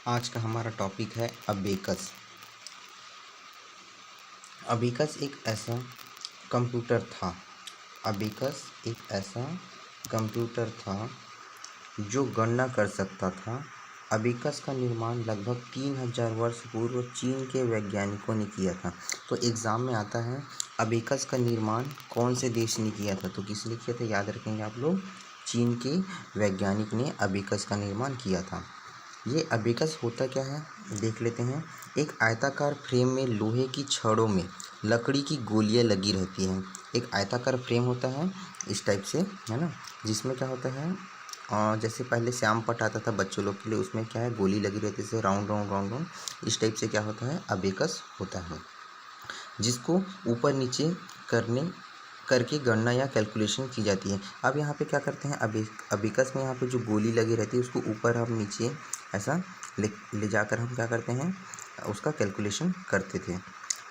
आज का हमारा टॉपिक है अबेकस। अबेकस एक ऐसा कंप्यूटर था अबेकस एक ऐसा कंप्यूटर था जो गणना कर सकता था। अबेकस का निर्माण लगभग 3000 वर्ष पूर्व चीन के वैज्ञानिकों ने किया था। तो एग्ज़ाम में आता है अबेकस का निर्माण कौन से देश ने किया था, तो किसने किया था, याद रखेंगे आप लोग, चीन के वैज्ञानिक ने अबेकस का निर्माण किया था। ये अबेकस होता क्या है देख लेते हैं। एक आयताकार फ्रेम में लोहे की छड़ों में लकड़ी की गोलियां लगी रहती हैं। एक आयताकार फ्रेम होता है इस टाइप से, है ना, जिसमें क्या होता है, जैसे पहले श्याम पट आता था बच्चों लोग के लिए, उसमें क्या है, गोली लगी रहती है राउंड राउंड राउंड राउंड, इस टाइप से क्या होता है, अबेकस होता है, जिसको ऊपर नीचे करने करके गणना या कैलकुलेशन की जाती है। अब यहाँ पे क्या करते हैं, अबेकस में यहाँ पे जो गोली लगी रहती है उसको ऊपर हम नीचे ऐसा ले जाकर हम क्या करते हैं, उसका कैलकुलेशन करते थे।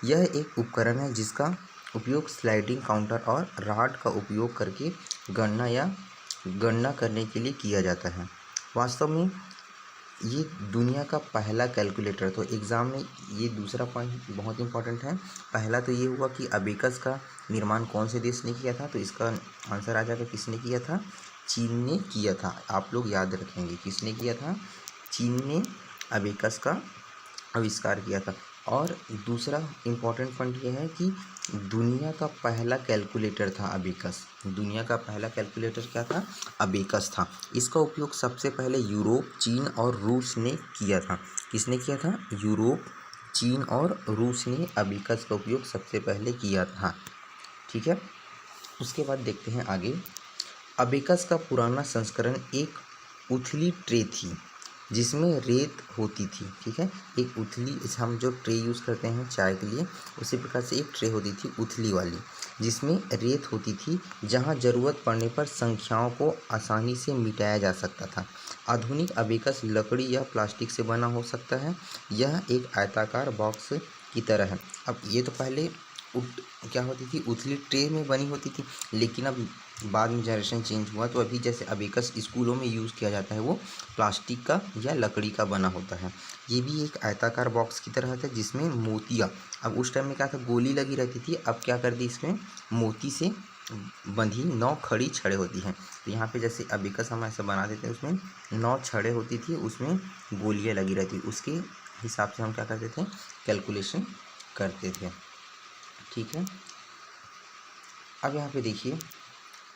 यह एक उपकरण है जिसका उपयोग स्लाइडिंग काउंटर और रॉड का उपयोग करके गणना करने के लिए किया जाता है। वास्तव में ये दुनिया का पहला कैलकुलेटर, तो एग्ज़ाम में ये दूसरा पॉइंट बहुत इंपॉर्टेंट है। पहला तो ये हुआ कि अबेकस का निर्माण कौन से देश ने किया था, तो इसका आंसर आ जाएगा किसने किया था, चीन ने किया था। आप लोग याद रखेंगे किसने किया था, चीन ने अबेकस का आविष्कार किया था। और दूसरा इम्पॉर्टेंट पॉइंट ये है कि दुनिया का पहला कैलकुलेटर था अबेकस। दुनिया का पहला कैलकुलेटर क्या था, अबेकस था। इसका उपयोग सबसे पहले यूरोप, चीन और रूस ने किया था। किसने किया था, यूरोप, चीन और रूस ने अबेकस का उपयोग सबसे पहले किया था। ठीक है, उसके बाद देखते हैं आगे। अबेकस का पुराना संस्करण एक उथली ट्रे थी जिसमें रेत होती थी। ठीक है, एक उथली, हम जो ट्रे यूज़ करते हैं चाय के लिए, उसी प्रकार से एक ट्रे होती थी उथली वाली, जिसमें रेत होती थी, जहां ज़रूरत पड़ने पर संख्याओं को आसानी से मिटाया जा सकता था। आधुनिक अबेकस लकड़ी या प्लास्टिक से बना हो सकता है। यह एक आयताकार बॉक्स की तरह है। अब ये तो पहले क्या होती थी, उथली ट्रे में बनी होती थी, लेकिन अब बाद में जनरेशन चेंज हुआ, तो अभी जैसे अबेकस स्कूलों में यूज़ किया जाता है वो प्लास्टिक का या लकड़ी का बना होता है। ये भी एक आयताकार बॉक्स की तरह था जिसमें मोतियाँ, अब उस टाइम में क्या था, गोली लगी रहती थी, अब क्या कर दी, इसमें मोती से बंधी 9 खड़ी छड़ें होती हैं। तो यहाँ पे जैसे अबेकस हम ऐसे बना देते हैं, उसमें 9 छड़ें होती थी, उसमें गोलियाँ लगी रहती, उसके हिसाब से हम क्या करते थे, कैलकुलेशन करते थे। ठीक है, अब यहाँ पे देखिए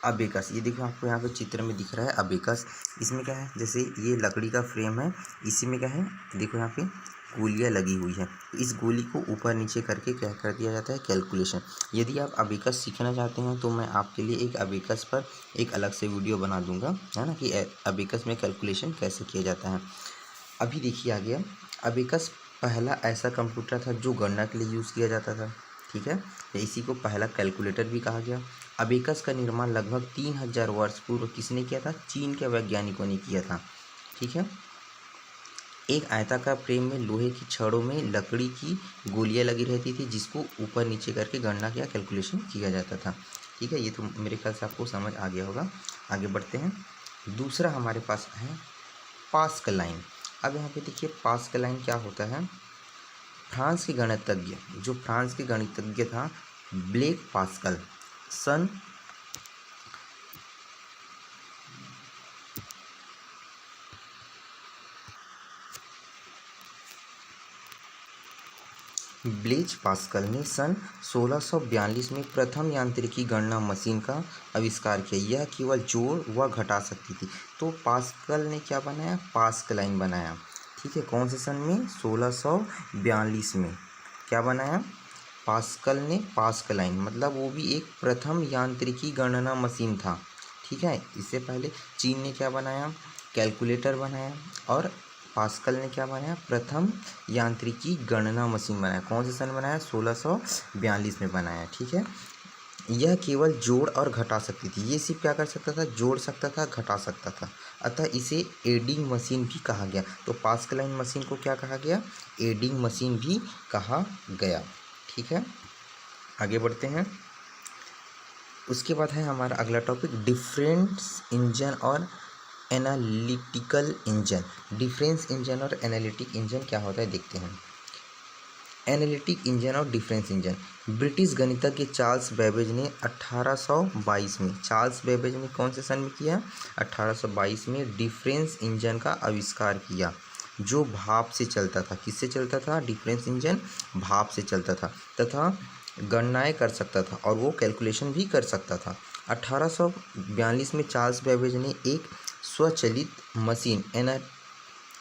अबेकस, ये देखो आपको यहाँ पे चित्र में दिख रहा है अबेकस। इसमें क्या है, जैसे ये लकड़ी का फ्रेम है, इसी में क्या है, देखो यहाँ पे गोलियाँ लगी हुई है, तो इस गोली को ऊपर नीचे करके क्या कर दिया जाता है, कैलकुलेशन। यदि आप अबेकस सीखना चाहते हैं तो मैं आपके लिए एक अबेकस पर एक अलग से वीडियो बना दूंगा, है ना, कि अबेकस में कैलकुलेशन कैसे किया जाता है। अभी देखिए आ गया, अबेकस पहला ऐसा कंप्यूटर था जो गणना के लिए यूज़ किया जाता था। ठीक है, तो इसी को पहला कैलकुलेटर भी कहा गया। अबेकस का निर्माण लगभग 3000 वर्ष पूर्व किसने किया था, चीन के वैज्ञानिकों ने किया था। ठीक है, एक आयताकार फ्रेम में लोहे की छड़ों में लकड़ी की गोलियां लगी रहती थी, जिसको ऊपर नीचे करके गणना या कैलकुलेशन किया जाता था। ठीक है, ये तो मेरे ख्याल से आपको समझ आ गया होगा। आगे बढ़ते हैं, दूसरा हमारे पास है पास्कल लाइन। अब यहाँ पे देखिए पास्कल लाइन क्या होता है, फ्रांस के गणितज्ञ, जो फ्रांस के गणितज्ञ था ब्लेक पास्कल, सन ब्लेज पास्कल ने सन 1642 में प्रथम यांत्रिकी गणना मशीन का आविष्कार किया। यह केवल जोड़ व घटा सकती थी। तो पास्कल ने क्या बनाया, पास्कल लाइन बनाया। ठीक है, कौन से सन में, 1642 में क्या बनाया, पास्कल ने पास्कल लाइन, मतलब वो भी एक प्रथम यांत्रिकी गणना मशीन था। ठीक है, इससे पहले चीन ने क्या बनाया, कैलकुलेटर बनाया, और पास्कल ने क्या बनाया, प्रथम यांत्रिकी गणना मशीन बनाया। कौन से सन बनाया, 1642 में बनाया। ठीक है, यह केवल जोड़ और घटा सकती थी। ये सिर्फ क्या कर सकता था, जोड़ सकता था, घटा सकता था, अतः इसे एडिंग मशीन भी कहा गया। तो पास्कल लाइन मशीन को क्या कहा गया, एडिंग मशीन भी कहा गया। ठीक है, आगे बढ़ते हैं। उसके बाद है हमारा अगला टॉपिक डिफरेंस इंजन और एनालिटिकल इंजन। डिफरेंस इंजन और एनालिटिक इंजन क्या होता है देखते हैं। एनालिटिक इंजन और डिफरेंस इंजन। ब्रिटिश गणितज्ञ चार्ल्स बेबेज ने 1822 में, चार्ल्स बेबेज ने कौन से सन में किया? 1822 में डिफरेंस इंजन का आविष्कार किया, जो भाप से चलता था। किससे चलता था? डिफरेंस इंजन भाप से चलता था तथा गणनाएं कर सकता था और वो कैलकुलेशन भी कर सकता था। 1842 में चार्ल्स बेबेज ने एक स्वचालित मशीन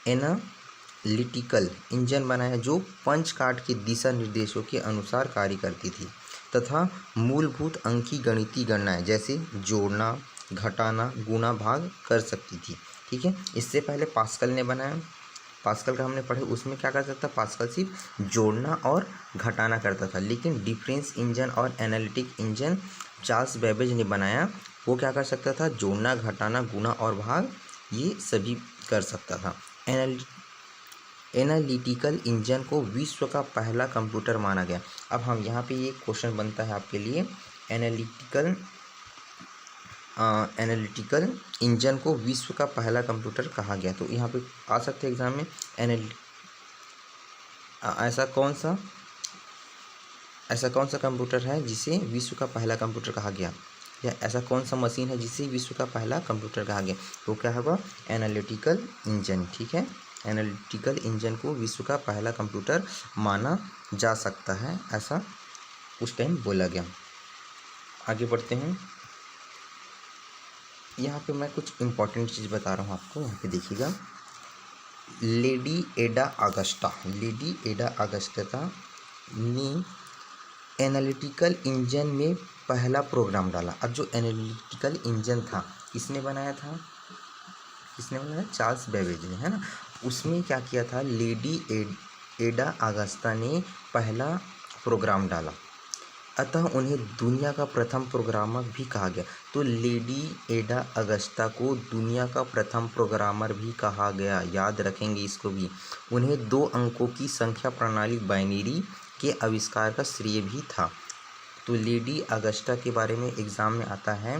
एनालिटिकल इंजन बनाया, जो पंच कार्ड के दिशा निर्देशों के अनुसार कार्य करती थी तथा मूलभूत अंकी गणितीय गणनाएं जैसे जोड़ना, घटाना, गुणा, भाग कर सकती थी। ठीक है, इससे पहले पास्कल ने बनाया। पास्कल का हमने पढ़े, उसमें क्या करता था? पास्कल सिर्फ जोड़ना और घटाना करता था, लेकिन डिफरेंस इंजन और एनालिटिक इंजन चार्ल्स बेबेज ने बनाया, वो क्या कर सकता था? जोड़ना, घटाना, गुणा और भाग ये सभी कर सकता था। एनालिटिकल इंजन को विश्व का पहला कंप्यूटर माना गया। अब हम यहाँ पे ये क्वेश्चन बनता है आपके लिए, एनालिटिकल इंजन को विश्व का पहला कंप्यूटर कहा गया। तो यहाँ पे आ सकते हैं एग्जाम में, ऐसा कौन सा कंप्यूटर है जिसे विश्व का पहला कंप्यूटर कहा गया, या ऐसा कौन सा मशीन है जिसे विश्व का पहला कंप्यूटर कहा गया? तो क्या होगा? Analytical engine. ठीक है, एनालिटिकल इंजन को विश्व का पहला कंप्यूटर माना जा सकता है, ऐसा उस टाइम बोला गया। आगे बढ़ते हैं। यहाँ पे मैं कुछ इम्पोर्टेंट चीज़ बता रहा हूँ आपको, यहाँ पे देखिएगा। लेडी एडा अगस्टा ने एनालिटिकल इंजन में पहला प्रोग्राम डाला। अब जो एनालिटिकल इंजन था, किसने बनाया था? चार्ल्स बेबेज ने, है ना। उसमें क्या किया था? लेडी एडा अगस्ता ने पहला प्रोग्राम डाला, अतः उन्हें दुनिया का प्रथम प्रोग्रामर भी कहा गया। तो लेडी एडा अगस्ता को दुनिया का प्रथम प्रोग्रामर भी कहा गया, याद रखेंगे इसको भी। उन्हें 2 अंकों की संख्या प्रणाली बाइनरी के आविष्कार का श्रेय भी था। तो लेडी अगस्ता के बारे में एग्ज़ाम में आता है।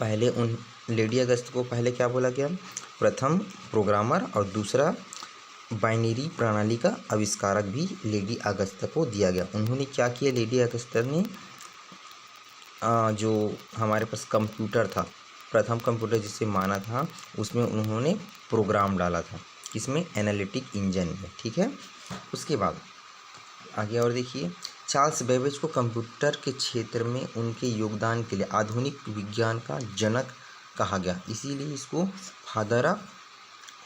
पहले लेडी अगस्त को पहले क्या बोला गया? प्रथम प्रोग्रामर, और दूसरा बाइनरी प्रणाली का आविष्कारक भी लेडी अगस्ता को दिया गया। उन्होंने क्या किया? लेडी अगस्ता ने जो हमारे पास कंप्यूटर था, प्रथम कंप्यूटर जिसे माना था, उसमें उन्होंने प्रोग्राम डाला था। किसमें? एनालिटिक इंजन में। ठीक है, उसके बाद आगे और देखिए। चार्ल्स बेबेज को कंप्यूटर के क्षेत्र में उनके योगदान के लिए आधुनिक विज्ञान का जनक कहा गया, इसीलिए इसको फादर ऑफ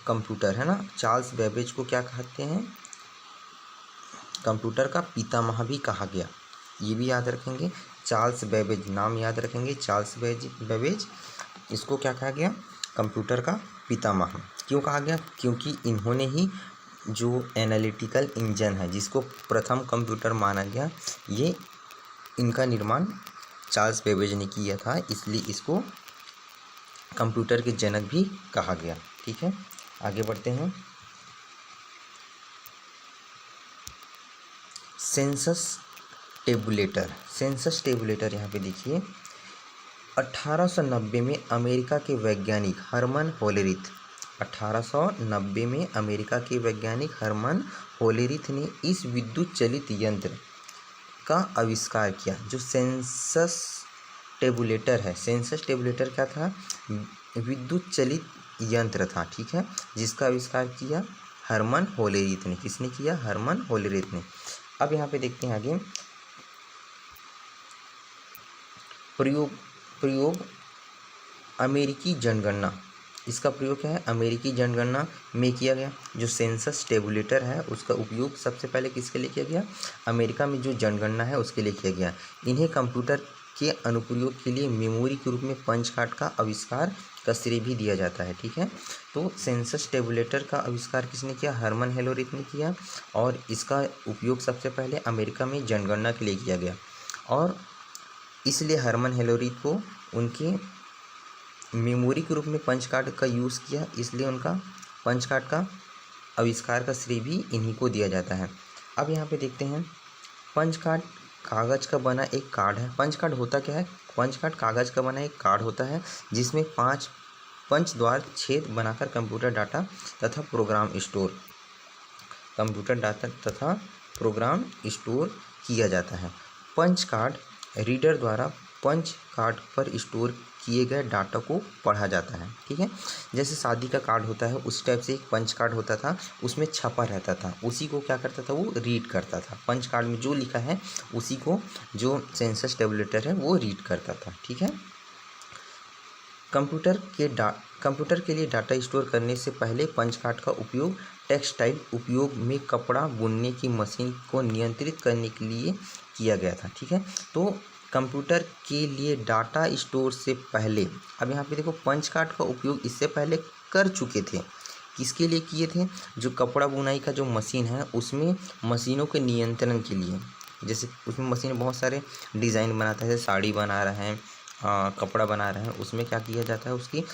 कंप्यूटर, है ना। चार्ल्स बेबेज को क्या कहते हैं? कंप्यूटर का पितामह भी कहा गया, ये भी याद रखेंगे। चार्ल्स बेबेज नाम याद रखेंगे, चार्ल्स बेबेज, इसको क्या कहा गया? कंप्यूटर का पितामह। क्यों कहा गया? क्योंकि इन्होंने ही जो एनालिटिकल इंजन है, जिसको प्रथम कंप्यूटर माना गया, ये इनका निर्माण चार्ल्स बेबेज ने किया था, इसलिए इसको कंप्यूटर के जनक भी कहा गया। ठीक है, आगे बढ़ते हैं। सेंसस टेबुलेटर यहाँ पे देखिए। 1890 में अमेरिका के वैज्ञानिक हरमन होलेरिथ ने इस विद्युत चलित यंत्र का आविष्कार किया, जो सेंसस टेबुलेटर क्या था? विद्युत चलित यंत्र था। ठीक है, जिसका आविष्कार किया हरमन होलेरिथ ने। किसने किया? हरमन होलेरिथ ने। अब यहाँ पे देखते हैं आगे। प्रयोग अमेरिकी जनगणना, इसका प्रयोग क्या है? अमेरिकी जनगणना में किया गया। जो सेंसस टेबुलेटर है, उसका उपयोग सबसे पहले किसके लिए किया गया? अमेरिका में जो जनगणना है उसके लिए किया गया। इन्हें कंप्यूटर के अनुप्रयोग के लिए मेमोरी के रूप में पंच कार्ड का आविष्कार का श्रेय भी दिया जाता है। ठीक है, तो सेंसस टेबुलेटर का आविष्कार किसने किया? हरमन होलेरिथ ने किया, और इसका उपयोग सबसे पहले अमेरिका में जनगणना के लिए किया गया, और इसलिए हरमन होलेरिथ को उनके मेमोरी के रूप में पंच कार्ड का यूज़ किया, इसलिए उनका पंच कार्ड का आविष्कार का श्रेय भी इन्हीं को दिया जाता है। अब यहाँ पे देखते हैं, पंच कार्ड कागज़ का बना एक कार्ड है। पंच कार्ड होता क्या है? पंच कार्ड कागज़ का बना एक कार्ड होता है, जिसमें 5 पंचद्वार छेद बनाकर कंप्यूटर डाटा तथा प्रोग्राम स्टोर किया जाता है। पंच कार्ड रीडर द्वारा पंच कार्ड पर स्टोर किए गए डाटा को पढ़ा जाता है। ठीक है, जैसे शादी का कार्ड होता है उस टाइप से एक पंच कार्ड होता था, उसमें छपा रहता था, उसी को क्या करता था, वो रीड करता था। पंच कार्ड में जो लिखा है उसी को जो सेंसस टेबुलेटर है वो रीड करता था। ठीक है, कंप्यूटर के लिए डाटा स्टोर करने से पहले पंच कार्ड का उपयोग टेक्सटाइल उपयोग में कपड़ा बुनने की मशीन को नियंत्रित करने के लिए किया गया था। ठीक है, तो कंप्यूटर के लिए डाटा स्टोर से पहले, अब यहाँ पे देखो पंच कार्ड का उपयोग इससे पहले कर चुके थे। किसके लिए किए थे? जो कपड़ा बुनाई का जो मशीन है उसमें मशीनों के नियंत्रण के लिए, जैसे उसमें मशीन बहुत सारे डिज़ाइन बनाता है, जैसे साड़ी बना रहे हैं, कपड़ा बना रहे हैं, उसमें क्या किया जाता है, उसकी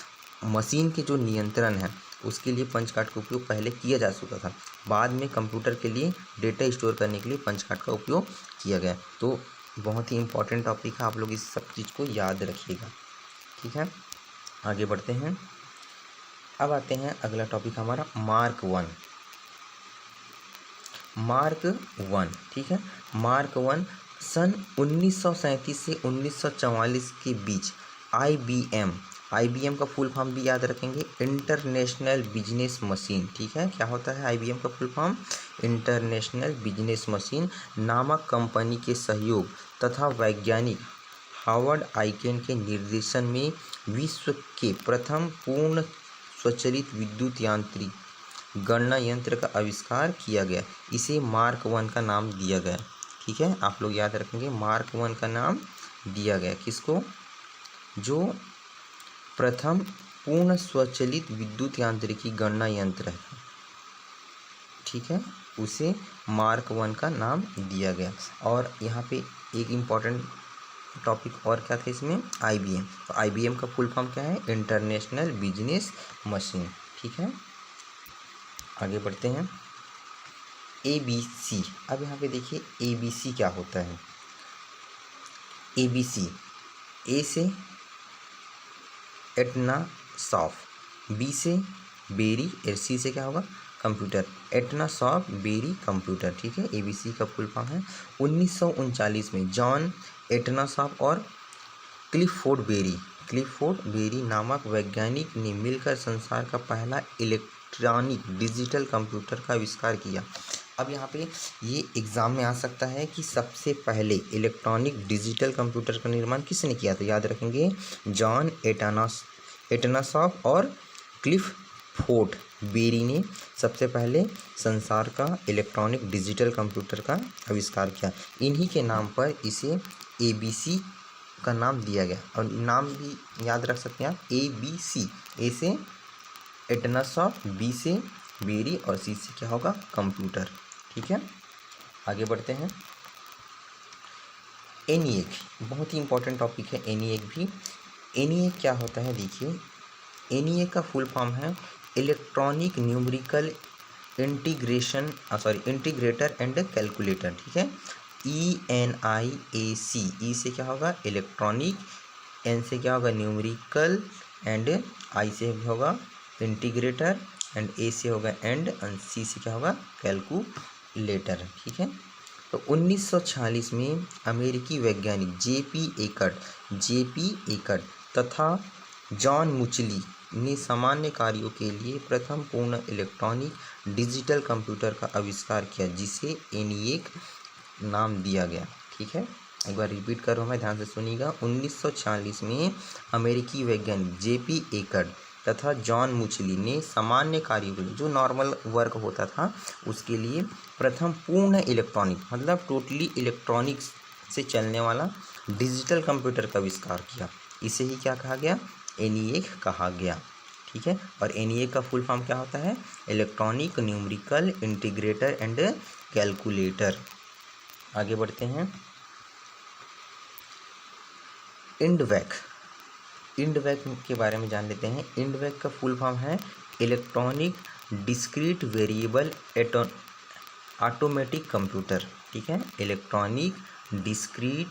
मशीन के जो नियंत्रण है उसके लिए पंच कार्ड का उपयोग पहले किया जा चुका था। बाद में कंप्यूटर के लिए डेटा स्टोर करने के लिए पंच कार्ड का उपयोग किया गया। तो बहुत ही इम्पोर्टेंट टॉपिक है, आप लोग इस सब चीज़ को याद रखिएगा। ठीक है, आगे बढ़ते हैं। अब आते हैं अगला टॉपिक हमारा मार्क वन। ठीक है, मार्क वन सन 1937 से 1944 के बीच IBM का फुल फॉर्म भी याद रखेंगे, इंटरनेशनल बिजनेस मशीन। ठीक है, क्या होता है IBM का full form? International business machine नामक कंपनी के सहयोग तथा वैज्ञानिक हार्वर्ड आइकेन के निर्देशन में विश्व के प्रथम पूर्ण स्वचालित विद्युत यांत्रिक गणना यंत्र का आविष्कार किया गया। इसे मार्क वन का नाम दिया गया। ठीक है, आप लोग याद रखेंगे, मार्क वन का नाम दिया गया किसको? जो प्रथम पूर्ण स्वचालित विद्युत यांत्रिकी गणना यंत्र है, ठीक है, उसे मार्क वन का नाम दिया गया। और यहाँ पे एक इम्पॉर्टेंट टॉपिक और क्या था इसमें? IBM। तो IBM का फुल फॉर्म क्या है? International business machine. ठीक है, आगे बढ़ते हैं। ABC। अब यहाँ पे देखिए ABC क्या होता है। ABC, ए से एटना सॉफ, बी से बेरी, सी से क्या होगा? कंप्यूटर, एटना सॉफ बेरी कंप्यूटर। ठीक है, ABC का फुल फॉर्म है। 1939 में जॉन एटना सॉफ और क्लिफोर्ड बेरी नामक वैज्ञानिक ने मिलकर संसार का पहला इलेक्ट्रॉनिक डिजिटल कंप्यूटर का आविष्कार किया। अब यहाँ पे ये एग्ज़ाम में आ सकता है कि सबसे पहले इलेक्ट्रॉनिक डिजिटल कंप्यूटर का निर्माण किसने किया? तो याद रखेंगे, जॉन एटनासॉफ और क्लिफोर्ड बेरी ने सबसे पहले संसार का इलेक्ट्रॉनिक डिजिटल कंप्यूटर का आविष्कार किया। इन्हीं के नाम पर इसे ABC का नाम दिया गया। और नाम भी याद रख सकते हैं आप, ABC, ए से एटनासॉफ, बी से बेरी और सी से क्या होगा? कंप्यूटर। ठीक है, आगे बढ़ते हैं। ENIAC बहुत ही इंपॉर्टेंट टॉपिक है, ENIAC भी। ENIAC क्या होता है? देखिए, ENIAC का फुल फॉर्म है electronic numerical integrator and calculator. ठीक है, ENIAC, ई से क्या होगा? इलेक्ट्रॉनिक, एन से क्या होगा? न्यूमेरिकल, एंड आई से होगा इंटीग्रेटर, एंड ए से होगा एंड सी से क्या होगा? कैलकुलेटर। ठीक है, तो 1946 में अमेरिकी वैज्ञानिक JP एकर्ट तथा जॉन मुचली ने सामान्य कार्यों के लिए प्रथम पूर्ण इलेक्ट्रॉनिक डिजिटल कंप्यूटर का आविष्कार किया, जिसे ENIAC नाम दिया गया। ठीक है, एक बार रिपीट कर रहा हूँ मैं, ध्यान से सुनिएगा। 1946 में अमेरिकी वैज्ञानिक JP एकर्ट तथा जॉन मुचली ने सामान्य कार्यों के लिए, जो नॉर्मल वर्क होता था उसके लिए, प्रथम पूर्ण इलेक्ट्रॉनिक मतलब टोटली इलेक्ट्रॉनिक्स से चलने वाला डिजिटल कंप्यूटर का आविष्कार किया। इसे ही क्या कहा गया? ENIAC कहा गया। ठीक है, और ENIAC का फुल फॉर्म क्या होता है? Electronic numerical integrator and calculator. आगे बढ़ते हैं। INDVAC के बारे में जान लेते हैं। INDVAC का फुल फॉर्म है electronic discrete variable automatic computer. ठीक है, electronic discrete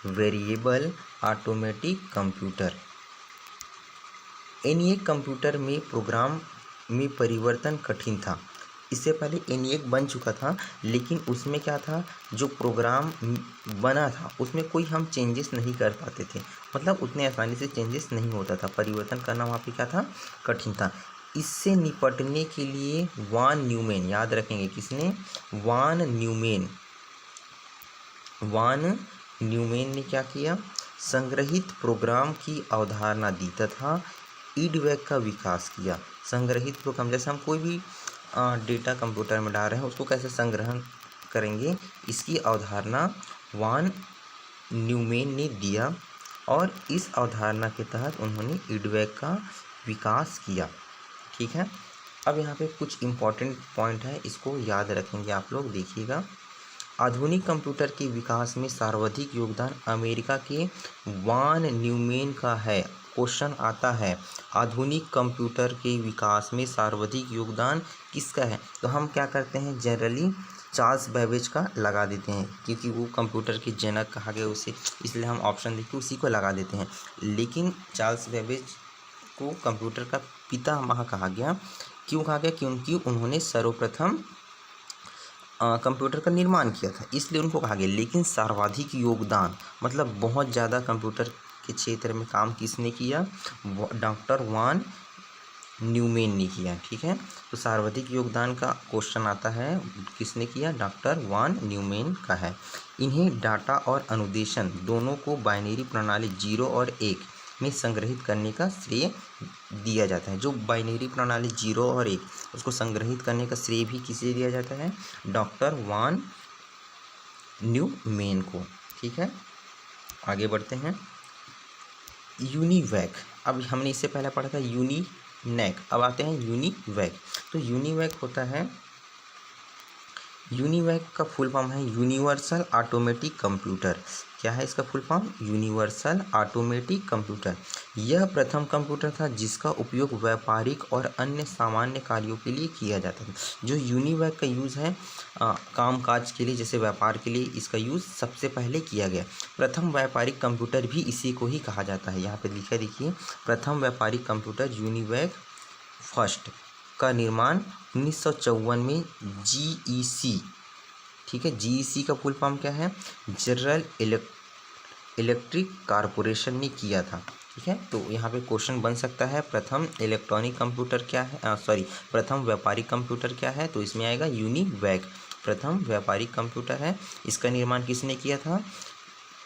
variable automatic computer. ENIAC computer में प्रोग्राम में परिवर्तन कठिन था। इससे पहले ENIAC बन चुका था, लेकिन उसमें क्या था, जो प्रोग्राम बना था उसमें कोई हम चेंजेस नहीं कर पाते थे, मतलब उतने आसानी से चेंजेस नहीं होता था, परिवर्तन करना वहाँ पे क्या था, कठिन था। इससे निपटने के लिए वान न्यूमैन, याद रखेंगे किसने, वान न्यूमैन ने क्या किया, संग्रहित प्रोग्राम की अवधारणा दी तथा ईडवैक का विकास किया। संग्रहित प्रोग्राम, जैसे हम कोई भी डेटा कंप्यूटर में डाल रहे हैं उसको कैसे संग्रहण करेंगे, इसकी अवधारणा वान न्यूमैन ने दिया और इस अवधारणा के तहत उन्होंने ईडवैक का विकास किया। ठीक है, अब यहाँ पे कुछ इम्पॉर्टेंट पॉइंट है, इसको याद रखेंगे आप लोग, देखिएगा। आधुनिक कंप्यूटर के विकास में सर्वाधिक योगदान अमेरिका के वान न्यूमैन का है। क्वेश्चन आता है, आधुनिक कंप्यूटर के विकास में सर्वाधिक योगदान किसका है, तो हम क्या करते हैं, जनरली चार्ल्स बेबेज का लगा देते हैं, क्योंकि वो कंप्यूटर के जनक कहा गया उसे, इसलिए हम ऑप्शन देख के उसी को लगा देते हैं। लेकिन चार्ल्स बेबेज को कंप्यूटर का पितामह कहा गया, क्यों कहा गया, क्योंकि उन्होंने सर्वप्रथम कंप्यूटर का निर्माण किया था, इसलिए उनको कहा गया। लेकिन सर्वाधिक योगदान मतलब बहुत ज़्यादा कंप्यूटर के क्षेत्र में काम किसने किया, डॉक्टर वान न्यूमैन ने किया। ठीक है, तो सर्वाधिक योगदान का क्वेश्चन आता है, किसने किया, डॉक्टर वान न्यूमैन का है। इन्हें डाटा और अनुदेशन दोनों को बाइनरी प्रणाली 0 और 1 में संग्रहित करने का श्रेय दिया जाता है। जो बाइनरी प्रणाली 0 और 1 उसको संग्रहित करने का श्रेय भी किसे दिया जाता है, डॉक्टर वान न्यूमैन को। ठीक है, आगे बढ़ते हैं। यूनिवैक, अब हमने इससे पहले पढ़ा था यूनिनैक, अब आते हैं यूनिवैक। तो यूनिवैक होता है, यूनिवैक का फुल फॉर्म है यूनिवर्सल ऑटोमेटिक कंप्यूटर। क्या है इसका full form, universal automatic computer. यह प्रथम कंप्यूटर था जिसका उपयोग व्यापारिक और अन्य सामान्य कार्यों के लिए किया जाता था। जो यूनिवैक का यूज़ है कामकाज के लिए, जैसे व्यापार के लिए इसका यूज़ सबसे पहले किया गया। प्रथम व्यापारिक कंप्यूटर भी इसी को ही कहा जाता है। यहाँ पे लिखा देखिए, प्रथम व्यापारिक कंप्यूटर यूनिवैक फर्स्ट का निर्माण 1954 में GEC, ठीक है, GEC का फुल फॉर्म क्या है, जनरल इलेक्ट्रिक कारपोरेशन ने किया था। ठीक है, तो यहाँ पे क्वेश्चन बन सकता है, प्रथम इलेक्ट्रॉनिक कंप्यूटर क्या है, प्रथम व्यापारिक कंप्यूटर क्या है, तो इसमें आएगा यूनिवैक, प्रथम व्यापारिक कंप्यूटर है। इसका निर्माण किसने किया था,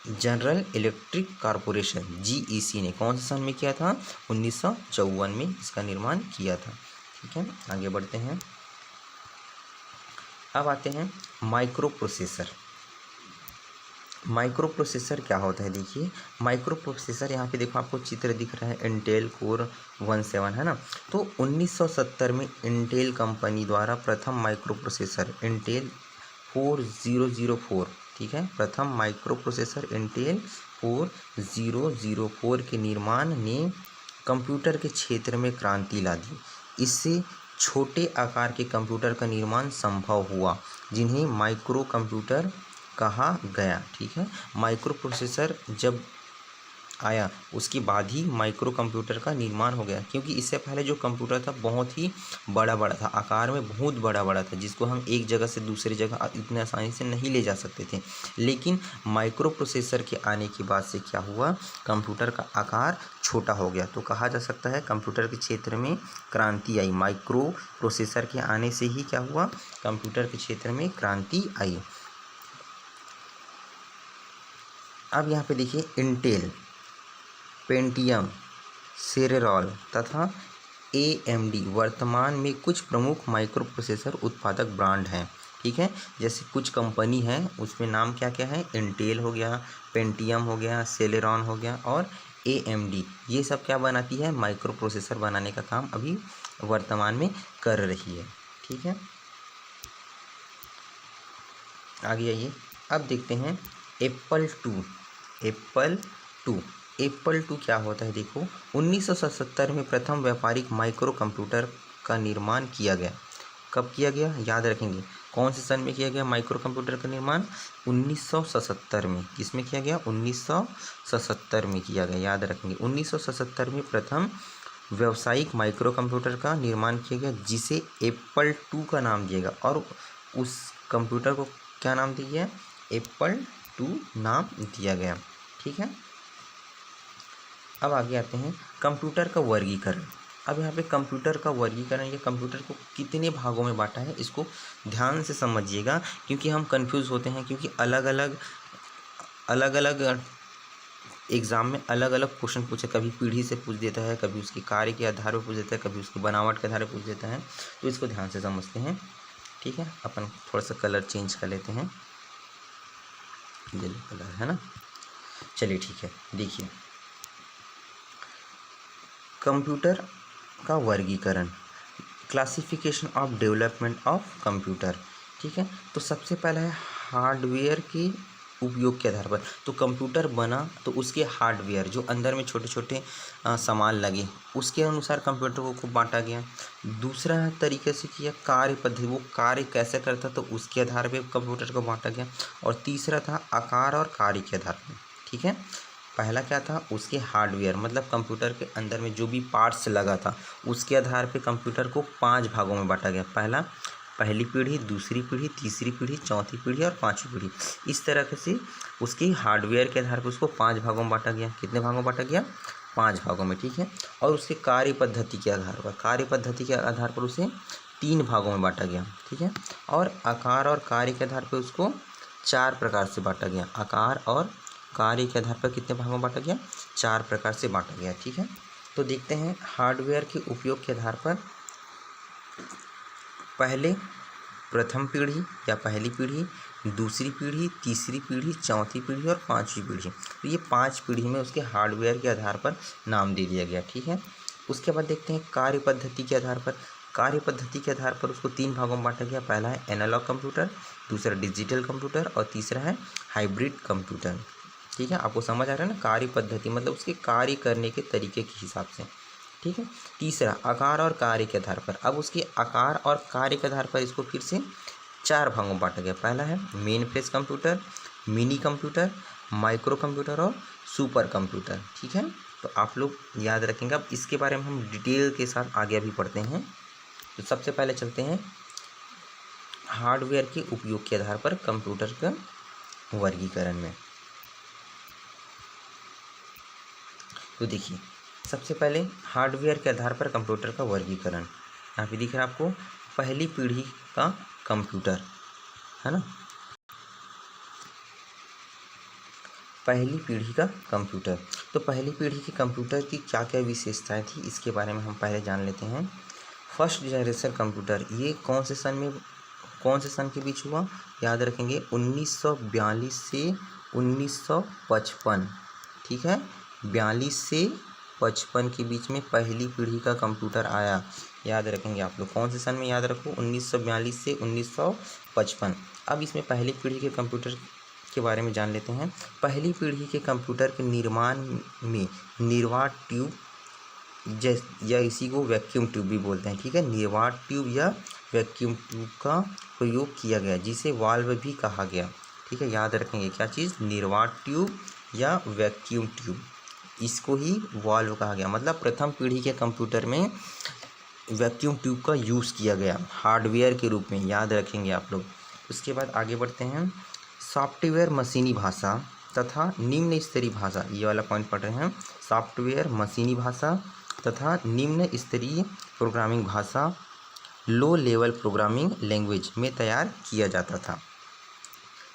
जनरल इलेक्ट्रिक कारपोरेशन GEC ने। कौन से सन में किया था, 1954 में इसका निर्माण किया था। ठीक है, आगे बढ़ते हैं। अब आते हैं माइक्रो प्रोसेसर। माइक्रो प्रोसेसर क्या होता है, देखिए माइक्रो प्रोसेसर, यहाँ पे देखो आपको चित्र दिख रहा है, इंटेल कोर 17 है ना। तो 1970 में इंटेल कंपनी द्वारा प्रथम माइक्रो प्रोसेसर इंटेल 4004, ठीक है, प्रथम माइक्रो प्रोसेसर इंटेल 4004 के निर्माण ने कंप्यूटर के क्षेत्र में क्रांति ला दी। इससे छोटे आकार के कंप्यूटर का निर्माण संभव हुआ, जिन्हें माइक्रो कंप्यूटर कहा गया। ठीक है, माइक्रो प्रोसेसर जब आया उसके बाद ही माइक्रो कंप्यूटर का निर्माण हो गया, क्योंकि इससे पहले जो कंप्यूटर था बहुत ही बड़ा बड़ा था, आकार में बहुत बड़ा बड़ा था, जिसको हम एक जगह से दूसरी जगह इतने आसानी से नहीं ले जा सकते थे। लेकिन माइक्रो प्रोसेसर के आने के बाद से क्या हुआ, कंप्यूटर का आकार छोटा हो गया। तो कहा जा सकता है कंप्यूटर के क्षेत्र में क्रांति आई, माइक्रो प्रोसेसर के आने से ही क्या हुआ, कंप्यूटर के क्षेत्र में क्रांति आई। अब यहाँ पे देखिए, इंटेल, पेंटियम, सेरेरॉल तथा AMD वर्तमान में कुछ प्रमुख माइक्रो प्रोसेसर उत्पादक ब्रांड हैं। ठीक है, जैसे कुछ कंपनी है उसमें नाम क्या क्या है, इंटेल हो गया, पेंटियम हो गया, सेलेरॉन हो गया और AMD, ये सब क्या बनाती है, माइक्रो प्रोसेसर बनाने का काम अभी वर्तमान में कर रही है। ठीक है, आगे आइए, अब देखते हैं एप्पल टू क्या होता है। देखो 1977 में प्रथम व्यापारिक माइक्रो कंप्यूटर का निर्माण किया गया। कब किया गया, याद रखेंगे, कौन से सन में किया गया माइक्रो कंप्यूटर का निर्माण, 1977 में। किसमें किया गया, 1977 में किया गया, याद रखेंगे। 1977 में प्रथम व्यावसायिक माइक्रो कंप्यूटर का निर्माण किया गया जिसे एप्पल 2 का नाम दिया गया, और उस कंप्यूटर को क्या नाम दिया गया? एप्पल 2 नाम दिया गया। ठीक है, अब आगे आते हैं कंप्यूटर का वर्गीकरण। अब यहाँ पे कंप्यूटर का वर्गीकरण या कंप्यूटर को कितने भागों में बांटा है इसको ध्यान से समझिएगा, क्योंकि हम कंफ्यूज होते हैं, क्योंकि अलग अलग एग्ज़ाम में अलग अलग क्वेश्चन पूछे, कभी पीढ़ी से पूछ देता है, कभी उसके कार्य के आधार पर पूछ देता है, कभी उसकी बनावट के आधार पर पूछ देता है, तो इसको ध्यान से समझते हैं। ठीक है, अपन थोड़ा सा कलर चेंज कर लेते हैं, येलो कलर है ना। चलिए ठीक है, देखिए कंप्यूटर का वर्गीकरण, classification of development of computer. ठीक है, तो सबसे पहला है हार्डवेयर के उपयोग के आधार पर। तो कंप्यूटर बना तो उसके हार्डवेयर जो अंदर में छोटे छोटे सामान लगे उसके अनुसार कंप्यूटर को बांटा गया। दूसरा तरीके से किया कार्य पद्धति, वो कार्य कैसे करता तो उसके आधार पर कंप्यूटर को बांटा गया। और तीसरा था आकार और कार्य के आधार पर। ठीक है, पहला क्या था? उसके हार्डवेयर, मतलब कंप्यूटर के अंदर में जो भी पार्ट्स लगा था उसके आधार पे कंप्यूटर को 5 भागों में बांटा गया। पहली पीढ़ी, दूसरी पीढ़ी, तीसरी पीढ़ी, चौथी पीढ़ी और पांचवी पीढ़ी। इस तरह से उसकी हार्डवेयर के आधार पर उसको 5 भागों में बांटा गया। कितने भागों में बांटा गया? 5 भागों में। ठीक है, और उसके कार्य पद्धति के आधार पर उसे 3 भागों में बांटा गया। ठीक है, और आकार और कार्य के आधार पर उसको 4 प्रकार से बांटा गया। आकार और कार्य के आधार पर कितने भागों में बांटा गया? 4 प्रकार से बांटा गया। ठीक है, तो देखते हैं हार्डवेयर के उपयोग के आधार पर प्रथम पीढ़ी या पहली पीढ़ी, दूसरी पीढ़ी, तीसरी पीढ़ी, चौथी पीढ़ी और पांचवी पीढ़ी। तो ये 5 पीढ़ी में उसके हार्डवेयर के आधार पर नाम दे दिया गया। ठीक है, उसके बाद देखते हैं कार्य पद्धति के आधार पर उसको 3 भागों में बांटा गया। पहला है एनालॉग कंप्यूटर, दूसरा डिजिटल कंप्यूटर और तीसरा है हाइब्रिड कंप्यूटर। ठीक है, आपको समझ आ रहा है ना? कार्य पद्धति मतलब उसके कार्य करने के तरीके के हिसाब से। ठीक है, तीसरा आकार और कार्य के आधार पर। अब उसके आकार और कार्य के आधार पर इसको फिर से 4 भागों में बांटा गया। पहला है men fresh computer, mini computer, micro computer और सुपर कंप्यूटर। ठीक है, तो आप लोग याद रखेंगे। अब इसके बारे में हम डिटेल के साथ आगे अभी पढ़ते हैं। तो सबसे पहले चलते हैं हार्डवेयर के उपयोग के आधार पर कंप्यूटर का वर्गीकरण में। तो देखिए सबसे पहले हार्डवेयर के आधार पर कंप्यूटर का वर्गीकरण यहाँ पे दिख रहा है आपको। पहली पीढ़ी का कंप्यूटर है ना, पहली पीढ़ी का कंप्यूटर। तो पहली पीढ़ी के कंप्यूटर की क्या क्या विशेषताएं थी इसके बारे में हम पहले जान लेते हैं। फर्स्ट जनरेशन कंप्यूटर ये कौन से सन के बीच हुआ? याद रखेंगे 1942 से 1955। ठीक है, 42 से 55 के बीच में पहली पीढ़ी का कंप्यूटर आया। याद रखेंगे आप लोग कौन से सन में, याद रखो 1942 से 1955। अब इसमें पहली पीढ़ी के कंप्यूटर के बारे में जान लेते हैं। पहली पीढ़ी के कंप्यूटर के निर्माण में निर्वात ट्यूब या इसी को वैक्यूम ट्यूब भी बोलते हैं। ठीक है, निर्वात ट्यूब या वैक्यूम ट्यूब का प्रयोग किया गया जिसे वाल्व भी कहा गया। ठीक है, याद रखेंगे क्या चीज़? निर्वात ट्यूब या वैक्यूम ट्यूब, इसको ही वाल्व कहा गया। मतलब प्रथम पीढ़ी के कंप्यूटर में वैक्यूम ट्यूब का यूज़ किया गया हार्डवेयर के रूप में, याद रखेंगे आप लोग। उसके बाद आगे बढ़ते हैं। सॉफ्टवेयर मशीनी भाषा तथा निम्न स्तरीय भाषा, ये वाला पॉइंट पढ़ रहे हैं। सॉफ्टवेयर मशीनी भाषा तथा निम्न स्तरीय प्रोग्रामिंग भाषा, लो लेवल प्रोग्रामिंग लैंग्वेज में तैयार किया जाता था।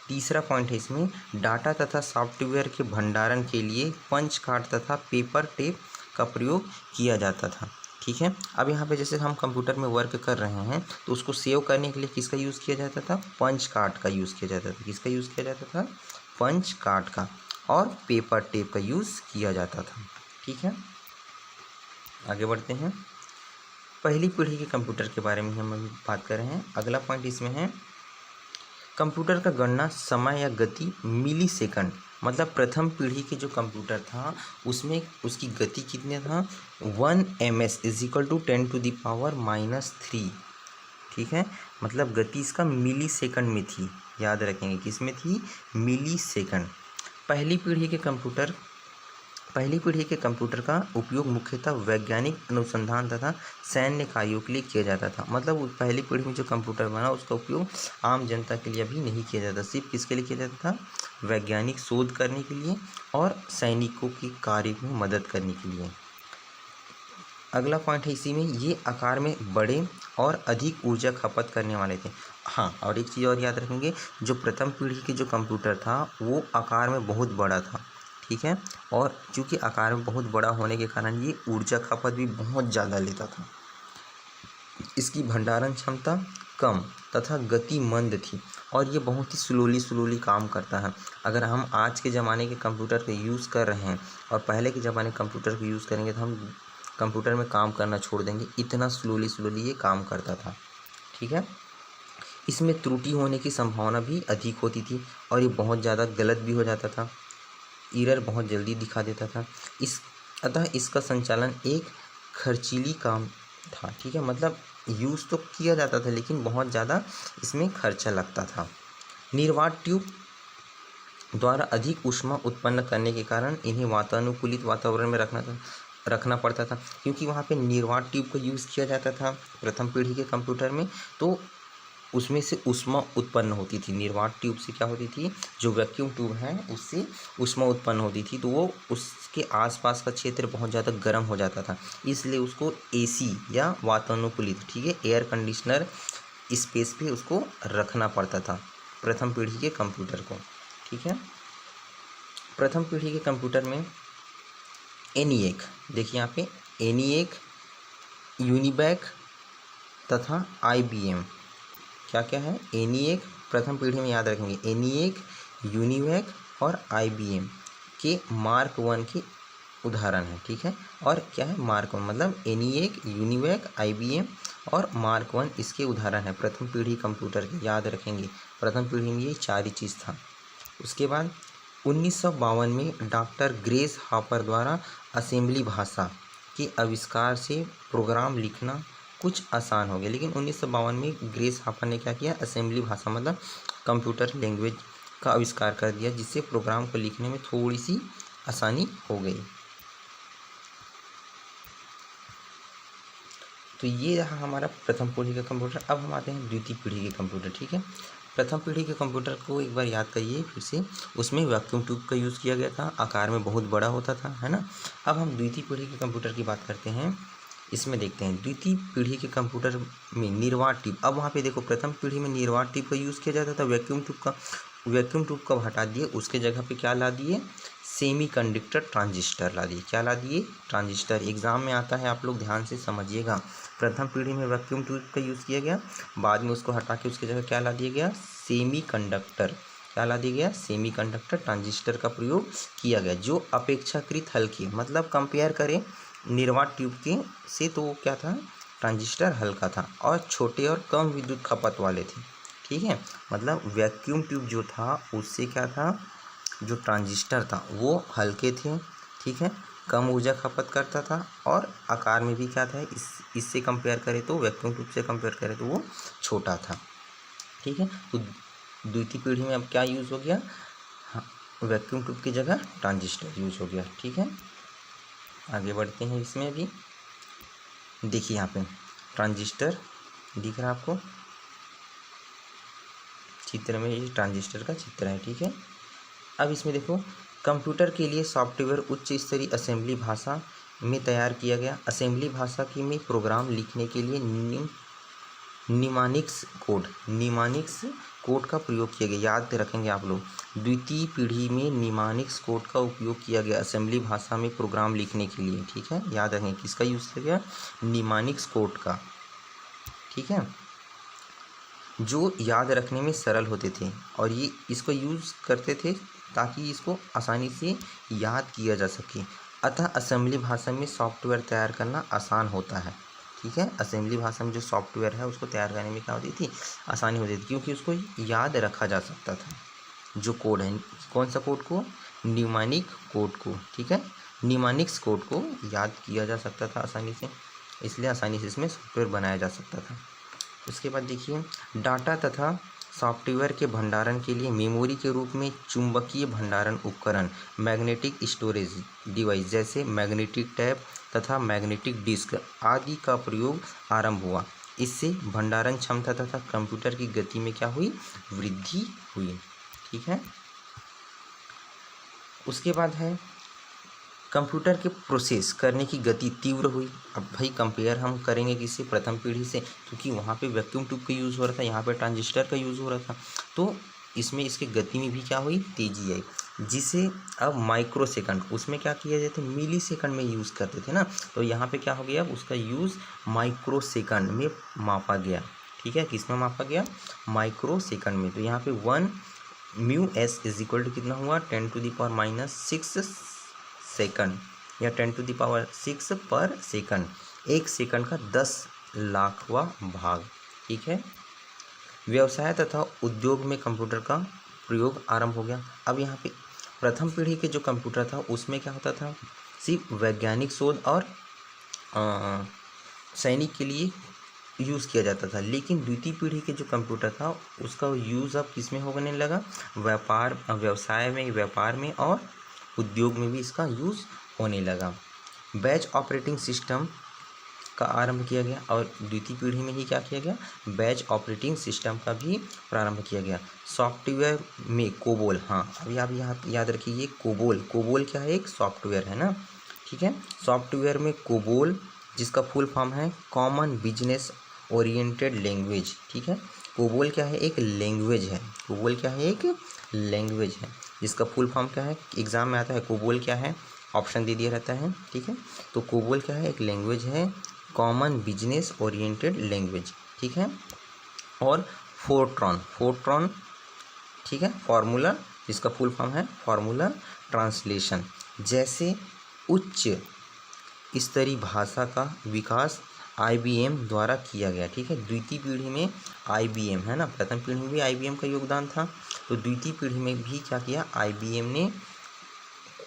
तीसरा पॉइंट है इसमें, डाटा तथा सॉफ्टवेयर के भंडारण के लिए पंच कार्ड तथा पेपर टेप का प्रयोग किया जाता था। ठीक है, अब यहाँ पे जैसे हम कंप्यूटर में वर्क कर रहे हैं तो उसको सेव करने के लिए किसका यूज़ किया जाता था? पंच कार्ड का यूज़ किया जाता था। किसका यूज़ किया जाता था? पंच कार्ड का, और पेपर टेप का यूज़ किया जाता था। ठीक है, आगे बढ़ते हैं। पहली पीढ़ी के कंप्यूटर के बारे में हम अभी बात कर रहे हैं। अगला पॉइंट इसमें है कंप्यूटर का गणना समय या गति मिली सेकंड, मतलब प्रथम पीढ़ी के जो कंप्यूटर था उसमें उसकी गति कितने था? 1 ms इज इक्वल टू 10⁻³ ठीक है, मतलब गति इसका मिली सेकंड में थी। याद रखेंगे किस में थी? मिली सेकंड। पहली पीढ़ी के कंप्यूटर पहली पीढ़ी के कंप्यूटर का उपयोग मुख्यतः वैज्ञानिक अनुसंधान तथा सैन्य कार्यों के लिए किया जाता था। मतलब उस पहली पीढ़ी में जो कंप्यूटर बना उसका उपयोग आम जनता के लिए अभी नहीं किया जाता, सिर्फ किसके लिए किया जाता था, वैज्ञानिक शोध करने के लिए और सैनिकों के कार्य में मदद करने के लिए। अगला पॉइंट है इसी में, ये आकार में बड़े और अधिक ऊर्जा खपत करने वाले थे। हाँ, और एक चीज़ और याद रखेंगे, जो प्रथम पीढ़ी के जो कंप्यूटर था वो आकार में बहुत बड़ा था, ठीक है, और चूँकि आकार में बहुत बड़ा होने के कारण ये ऊर्जा खपत भी बहुत ज़्यादा लेता था। इसकी भंडारण क्षमता कम तथा गति मंद थी और ये बहुत ही स्लोली काम करता है। अगर हम आज के ज़माने के कंप्यूटर का यूज़ कर रहे हैं और पहले के ज़माने के कंप्यूटर को यूज़ करेंगे तो हम कंप्यूटर में काम करना छोड़ देंगे, इतना स्लोली ये काम करता था, ठीक है। इसमें त्रुटि होने की संभावना भी अधिक होती थी और ये बहुत ज़्यादा गलत भी हो जाता था, एरर बहुत जल्दी दिखा देता था। अतः इसका संचालन एक खर्चीली काम था, ठीक है, मतलब यूज़ तो किया जाता था लेकिन बहुत ज़्यादा इसमें खर्चा लगता था। निर्वात ट्यूब द्वारा अधिक ऊष्मा उत्पन्न करने के कारण इन्हें वातानुकूलित वातावरण में रखना पड़ता था, क्योंकि वहाँ पे निर्वात ट्यूब का यूज़ किया जाता था प्रथम पीढ़ी के कंप्यूटर में, तो उसमें से ऊष्मा उत्पन्न होती थी। निर्वात ट्यूब से क्या होती थी, जो वैक्यूम ट्यूब है उससे ऊष्मा उत्पन्न होती थी, तो वो उसके आसपास का क्षेत्र बहुत ज़्यादा गर्म हो जाता था, इसलिए उसको एसी या वातानुकूलित, ठीक है, एयर कंडीशनर स्पेस पे उसको रखना पड़ता था प्रथम पीढ़ी के कंप्यूटर को, ठीक है। प्रथम पीढ़ी के कंप्यूटर में ENIAC, देखिए यहाँ पे ENIAC, यूनिवैक तथा IBM, क्या क्या है, ENIAC प्रथम पीढ़ी में याद रखेंगे, ENIAC, यूनिवैक और IBM के मार्क 1 के उदाहरण है, ठीक है। और क्या है मार्क 1, मतलब ENIAC, यूनिवैक, IBM और मार्क 1 इसके उदाहरण है प्रथम पीढ़ी कंप्यूटर के, याद रखेंगे। प्रथम पीढ़ी में ये 4 ही चीज़ था। उसके बाद 1952 में डॉक्टर ग्रेस हॉपर द्वारा असेंबली भाषा के आविष्कार से प्रोग्राम लिखना कुछ आसान हो गया। लेकिन 1952 में ग्रेस हॉपर ने क्या किया, असेंबली भाषा मतलब कंप्यूटर लैंग्वेज का आविष्कार कर दिया, जिससे प्रोग्राम को लिखने में थोड़ी सी आसानी हो गई। तो ये रहा हमारा प्रथम पीढ़ी का कंप्यूटर। अब हम आते हैं द्वितीय पीढ़ी के कंप्यूटर, ठीक है। प्रथम पीढ़ी के कंप्यूटर को एक बार याद करिए फिर से, उसमें वैक्यूम ट्यूब का यूज़ किया गया था, आकार में बहुत बड़ा होता था, है ना। अब हम द्वितीय पीढ़ी के कंप्यूटर की बात करते हैं। इसमें देखते हैं द्वितीय पीढ़ी के कंप्यूटर में निर्वात ट्यूब। अब वहाँ पे देखो, प्रथम पीढ़ी में निर्वात ट्यूब का यूज़ किया जाता था, वैक्यूम ट्यूब का हटा दिए, उसके जगह पे क्या ला दिए, सेमीकंडक्टर ट्रांजिस्टर ला दिए। क्या ला दिए, ट्रांजिस्टर। एग्जाम में आता है, आप लोग ध्यान से समझिएगा। प्रथम पीढ़ी में वैक्यूम ट्यूब का यूज़ किया गया, बाद में उसको हटा के उसकी जगह क्या ला दिया गया, सेमीकंडक्टर। क्या ला दिया गया, सेमीकंडक्टर ट्रांजिस्टर का प्रयोग किया गया, जो अपेक्षाकृत हल्के, मतलब कंपेयर करें निर्वात ट्यूब के से तो वो क्या था, ट्रांजिस्टर हल्का था और छोटे और कम विद्युत खपत वाले थे, ठीक है। मतलब वैक्यूम ट्यूब जो था उससे क्या था, जो ट्रांजिस्टर था वो हल्के थे, ठीक है, कम ऊर्जा खपत करता था और आकार में भी क्या था, इससे कंपेयर करें तो, वैक्यूम ट्यूब से कंपेयर करें तो वो छोटा था, ठीक है। तो द्वितीय पीढ़ी में अब क्या यूज़ हो गया, हाँ, वैक्यूम ट्यूब की जगह ट्रांजिस्टर यूज़ हो गया, ठीक है। आगे बढ़ते हैं। इसमें भी देखिए यहाँ पे ट्रांजिस्टर दिख रहा है आपको चित्र में, ये ट्रांजिस्टर का चित्र है, ठीक है। अब इसमें देखो, कंप्यूटर के लिए सॉफ्टवेयर उच्च स्तरीय असेंबली भाषा में तैयार किया गया। असेंबली भाषा की में प्रोग्राम लिखने के लिए निमानिक्स कोड का प्रयोग किया गया। याद रखेंगे आप लोग, द्वितीय पीढ़ी में निमानिक्स कोड का उपयोग किया गया असेंबली भाषा में प्रोग्राम लिखने के लिए, ठीक है। याद रखेंगे किसका यूज़ किया गया, निमानिक्स कोड का, ठीक है, जो याद रखने में सरल होते थे और ये इसको यूज़ करते थे ताकि इसको आसानी से याद किया जा सके। अतः असेंबली भाषा में सॉफ्टवेयर तैयार करना आसान होता है, ठीक है। असेंबली भाषा में जो सॉफ्टवेयर है उसको तैयार करने में क्या होती थी, आसानी होती थी, क्योंकि उसको याद रखा जा सकता था। जो कोड है, कौन सा कोड को, न्यूमानिक कोड को, ठीक है, न्यूमानिक्स कोड को याद किया जा सकता था आसानी से, इसलिए आसानी से इसमें सॉफ्टवेयर बनाया जा सकता था। उसके बाद देखिए, डाटा तथा सॉफ्टवेयर के भंडारण के लिए मेमोरी के रूप में चुंबकीय भंडारण उपकरण, मैग्नेटिक स्टोरेज डिवाइस जैसे मैग्नेटिक टैप तथा मैग्नेटिक डिस्क आदि का प्रयोग आरंभ हुआ। इससे भंडारण क्षमता तथा कंप्यूटर की गति में क्या हुई? वृद्धि हुई। ठीक है। उसके बाद है कंप्यूटर के प्रोसेस करने की गति तीव्र हुई। अब भाई कंपेयर हम करेंगे किसी प्रथम पीढ़ी से, क्योंकि वहाँ पे वैक्यूम ट्यूब का यूज़ हो रहा था, यहाँ पे ट्रांजिस्टर का यूज़ हो रहा था, तो इसमें इसकी गति में भी क्या हुई? तेजी आई, जिसे अब माइक्रो सेकंड, उसमें क्या किया जाता है? मिली सेकंड में यूज़ करते थे ना, तो यहाँ पे क्या हो गया? उसका यूज़ माइक्रो सेकंड में मापा गया। ठीक है, किस में मापा गया? माइक्रो सेकंड में। तो यहाँ पे 1 mu s is equal to कितना हुआ? 10⁻⁻6 सेकंड या 10⁻6 पर सेकंड, एक सेकंड का 10 लाखवां भाग। ठीक है। व्यवसाय तथा उद्योग में कंप्यूटर का प्रयोग आरंभ हो गया। अब यहाँ पे प्रथम पीढ़ी के जो कंप्यूटर था उसमें क्या होता था? सिर्फ वैज्ञानिक शोध और सैनिक के लिए यूज़ किया जाता था, लेकिन द्वितीय पीढ़ी के जो कंप्यूटर था उसका यूज़ अब किस में होने लगा? व्यापार में और उद्योग में भी इसका यूज़ होने लगा। बैच ऑपरेटिंग सिस्टम का आरंभ किया गया और द्वितीय पीढ़ी में ही क्या किया गया? बैच ऑपरेटिंग सिस्टम का भी प्रारंभ किया गया। सॉफ्टवेयर में कोबोल, हाँ अभी आप यहाँ याद रखिए, कोबोल क्या है? एक सॉफ्टवेयर है ना। ठीक है। सॉफ्टवेयर में कोबोल, जिसका फुल फॉर्म है कॉमन बिजनेस ओरिएंटेड लैंग्वेज। ठीक है। कोबोल क्या है? एक लैंग्वेज है। कोबोल क्या है? एक लैंग्वेज है, जिसका फुल फॉर्म क्या है? एग्जाम में आता है कोबोल क्या है, ऑप्शन दे दिया रहता है। ठीक है। तो कोबोल क्या है? एक लैंग्वेज है, कॉमन बिजनेस ओरिएंटेड लैंग्वेज। ठीक है। और फोर्ट्रॉन, ठीक है, फार्मूला, जिसका फुल फॉर्म है फार्मूला ट्रांसलेशन, जैसे उच्च स्तरीय भाषा का विकास IBM द्वारा किया गया। ठीक है। द्वितीय पीढ़ी में IBM है ना, प्रथम पीढ़ी में भी IBM का योगदान था, तो द्वितीय पीढ़ी में भी क्या किया? IBM ने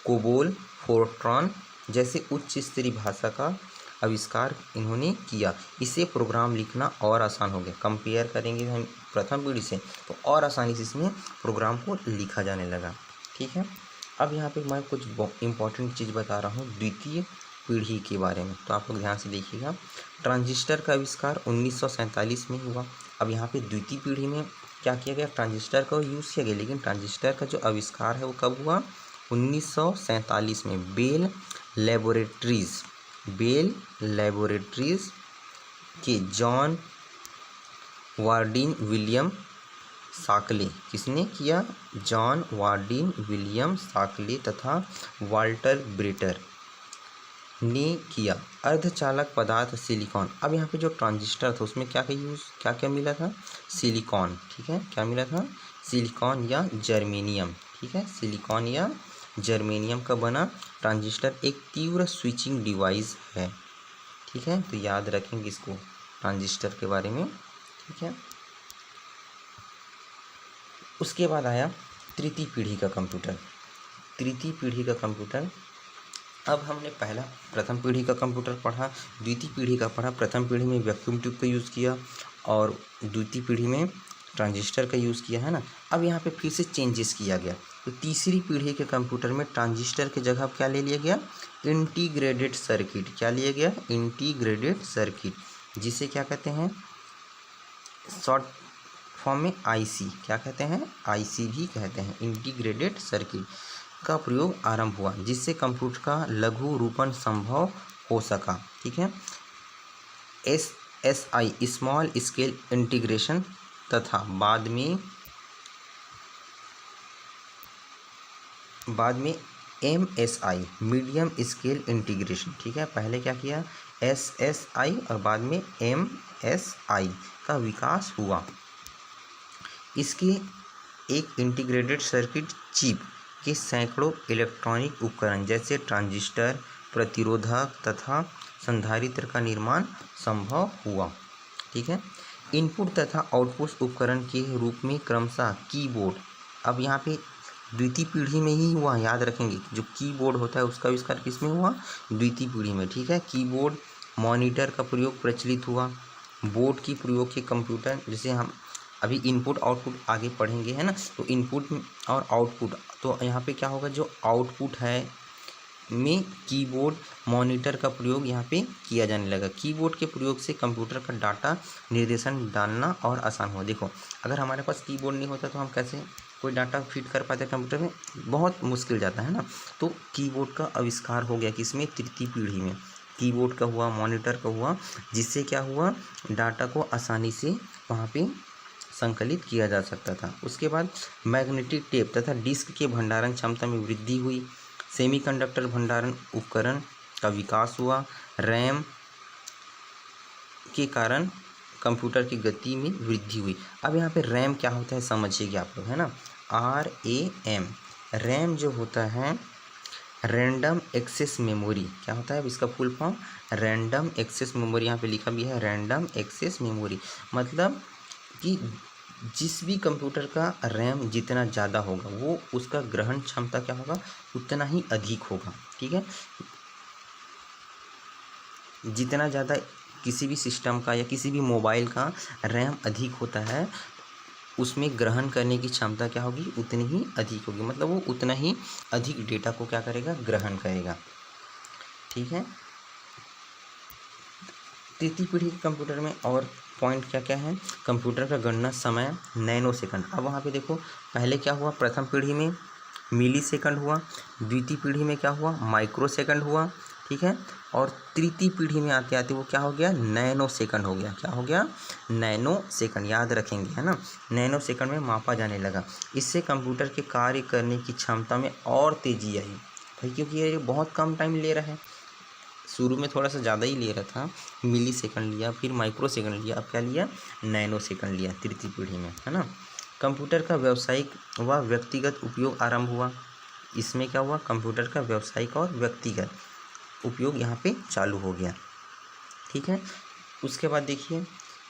कोबोल, फोर्ट्रॉन जैसे उच्च स्तरीय भाषा का आविष्कार इन्होंने किया। इससे प्रोग्राम लिखना और आसान हो गया। कंपेयर करेंगे हम प्रथम पीढ़ी से तो और आसानी से इसमें प्रोग्राम को लिखा जाने लगा। ठीक है। अब यहाँ पे मैं कुछ इंपॉर्टेंट चीज़ बता रहा हूँ द्वितीय पीढ़ी के बारे में, तो आप लोग ध्यान से देखिएगा। ट्रांजिस्टर का आविष्कार 1947 में हुआ। अब यहाँ पे द्वितीय पीढ़ी में क्या किया गया? ट्रांजिस्टर का यूज़ किया गया, लेकिन ट्रांजिस्टर का जो आविष्कार है वो कब हुआ? 1947 में बेल लैबोरेटरीज के जॉन वार्डिन विलियम साकले, किसने किया? जॉन वार्डिन विलियम साकले तथा वाल्टर ब्रेटर ने किया। अर्धचालक पदार्थ सिलिकॉन। अब यहाँ पे जो ट्रांजिस्टर था उसमें क्या मिला था? सिलिकॉन। ठीक है। क्या मिला था? सिलिकॉन या जर्मेनियम। ठीक है। सिलिकॉन या जर्मेनियम का बना ट्रांजिस्टर एक तीव्र स्विचिंग डिवाइस है। ठीक है। तो याद रखेंगे इसको, ट्रांजिस्टर के बारे में। ठीक है। उसके बाद आया तृतीय पीढ़ी का कंप्यूटर। अब हमने प्रथम पीढ़ी का कंप्यूटर पढ़ा, द्वितीय पीढ़ी का पढ़ा। प्रथम पीढ़ी में वैक्यूम ट्यूब का यूज़ किया और द्वितीय पीढ़ी में ट्रांजिस्टर का यूज़ किया, है ना। अब यहाँ पे फिर से चेंजेस किया गया, तो तीसरी पीढ़ी के कंप्यूटर में ट्रांजिस्टर की जगह क्या ले लिया गया? Integrated circuit. क्या लिया गया? इंटीग्रेटेड सर्किट, जिसे क्या कहते हैं? शॉर्ट फॉर्म में IC क्या कहते हैं? IC भी कहते हैं। इंटीग्रेटेड सर्किट का प्रयोग आरंभ हुआ, जिससे कंप्यूटर का लघु रूपन संभव हो सका। ठीक है। SSI स्मॉल स्केल इंटीग्रेशन तथा बाद में MSI मीडियम स्केल इंटीग्रेशन। ठीक है। पहले क्या किया? SSI और बाद में MSI का विकास हुआ। इसके एक इंटीग्रेटेड सर्किट चिप के सैकड़ों इलेक्ट्रॉनिक उपकरण जैसे ट्रांजिस्टर, प्रतिरोधक तथा संधारित्र का निर्माण संभव हुआ। ठीक है। इनपुट तथा आउटपुट उपकरण के रूप में क्रमशः कीबोर्ड। अब यहाँ पे द्वितीय पीढ़ी में ही हुआ, याद रखेंगे। जो कीबोर्ड होता है उसका आविष्कार किसमें हुआ? द्वितीय पीढ़ी में। ठीक है। कीबोर्ड, मॉनिटर का प्रयोग प्रचलित हुआ। बोर्ड की प्रयोग के कंप्यूटर, जैसे हम अभी इनपुट आउटपुट आगे पढ़ेंगे, है ना। तो इनपुट और आउटपुट, तो यहाँ पे क्या होगा, जो आउटपुट है में कीबोर्ड मॉनिटर का प्रयोग यहाँ पे किया जाने लगा। कीबोर्ड के प्रयोग से कंप्यूटर का डाटा निर्देशन डालना और आसान हुआ। देखो, अगर हमारे पास कीबोर्ड नहीं होता तो हम कैसे कोई डाटा फीड कर पाते कंप्यूटर में, बहुत मुश्किल जाता है ना। तो कीबोर्ड का आविष्कार हो गया किसमें, तृतीय पीढ़ी में। कीबोर्ड का हुआ, मॉनिटर का हुआ, जिससे क्या हुआ, डाटा को आसानी से वहाँ पे संकलित किया जा सकता था। उसके बाद मैग्नेटिक टेप तथा डिस्क के भंडारण क्षमता में वृद्धि हुई। सेमीकंडक्टर भंडारण उपकरण का विकास हुआ। रैम के कारण कंप्यूटर की गति में वृद्धि हुई। अब यहाँ पे रैम क्या होता है समझिएगा आप लोग, है ना। RAM, रैम जो होता है रैंडम एक्सेस मेमोरी, क्या होता है अब इसका full form, random access memory. यहाँ पे लिखा भी है रैंडम एक्सेस मेमोरी, मतलब कि जिस भी कंप्यूटर का रैम जितना ज़्यादा होगा वो उसका ग्रहण क्षमता क्या होगा, उतना ही अधिक होगा। ठीक है, जितना ज़्यादा किसी भी सिस्टम का या किसी भी मोबाइल का रैम अधिक होता है, उसमें ग्रहण करने की क्षमता क्या होगी, उतनी ही अधिक होगी, मतलब वो उतना ही अधिक डेटा को क्या करेगा, ग्रहण करेगा। ठीक है, तृतीय पीढ़ी के कंप्यूटर में और पॉइंट क्या क्या है, कंप्यूटर का गणना समय नैनो सेकंड। अब वहाँ पे देखो, पहले क्या हुआ, प्रथम पीढ़ी में मिली सेकंड हुआ, द्वितीय पीढ़ी में क्या हुआ, माइक्रो सेकंड हुआ। ठीक है, और तृतीय पीढ़ी में आते आते वो क्या हो गया, नैनो सेकंड हो गया। क्या हो गया, नैनो सेकंड, याद रखेंगे, है ना। नैनो सेकंड में मापा जाने लगा। इससे कंप्यूटर के कार्य करने की क्षमता में और तेज़ी आई भाई, क्योंकि ये बहुत कम टाइम ले रहा है। शुरू में थोड़ा सा ज़्यादा ही ले रहा था, मिली सेकंड लिया, फिर माइक्रो सेकंड लिया, अब क्या लिया, नैनो सेकंड लिया तृतीय पीढ़ी में, है ना। कंप्यूटर का व्यावसायिक व व्यक्तिगत उपयोग आरंभ हुआ। इसमें क्या हुआ, कंप्यूटर का व्यावसायिक और व्यक्तिगत उपयोग यहाँ पे चालू हो गया। ठीक है, उसके बाद देखिए,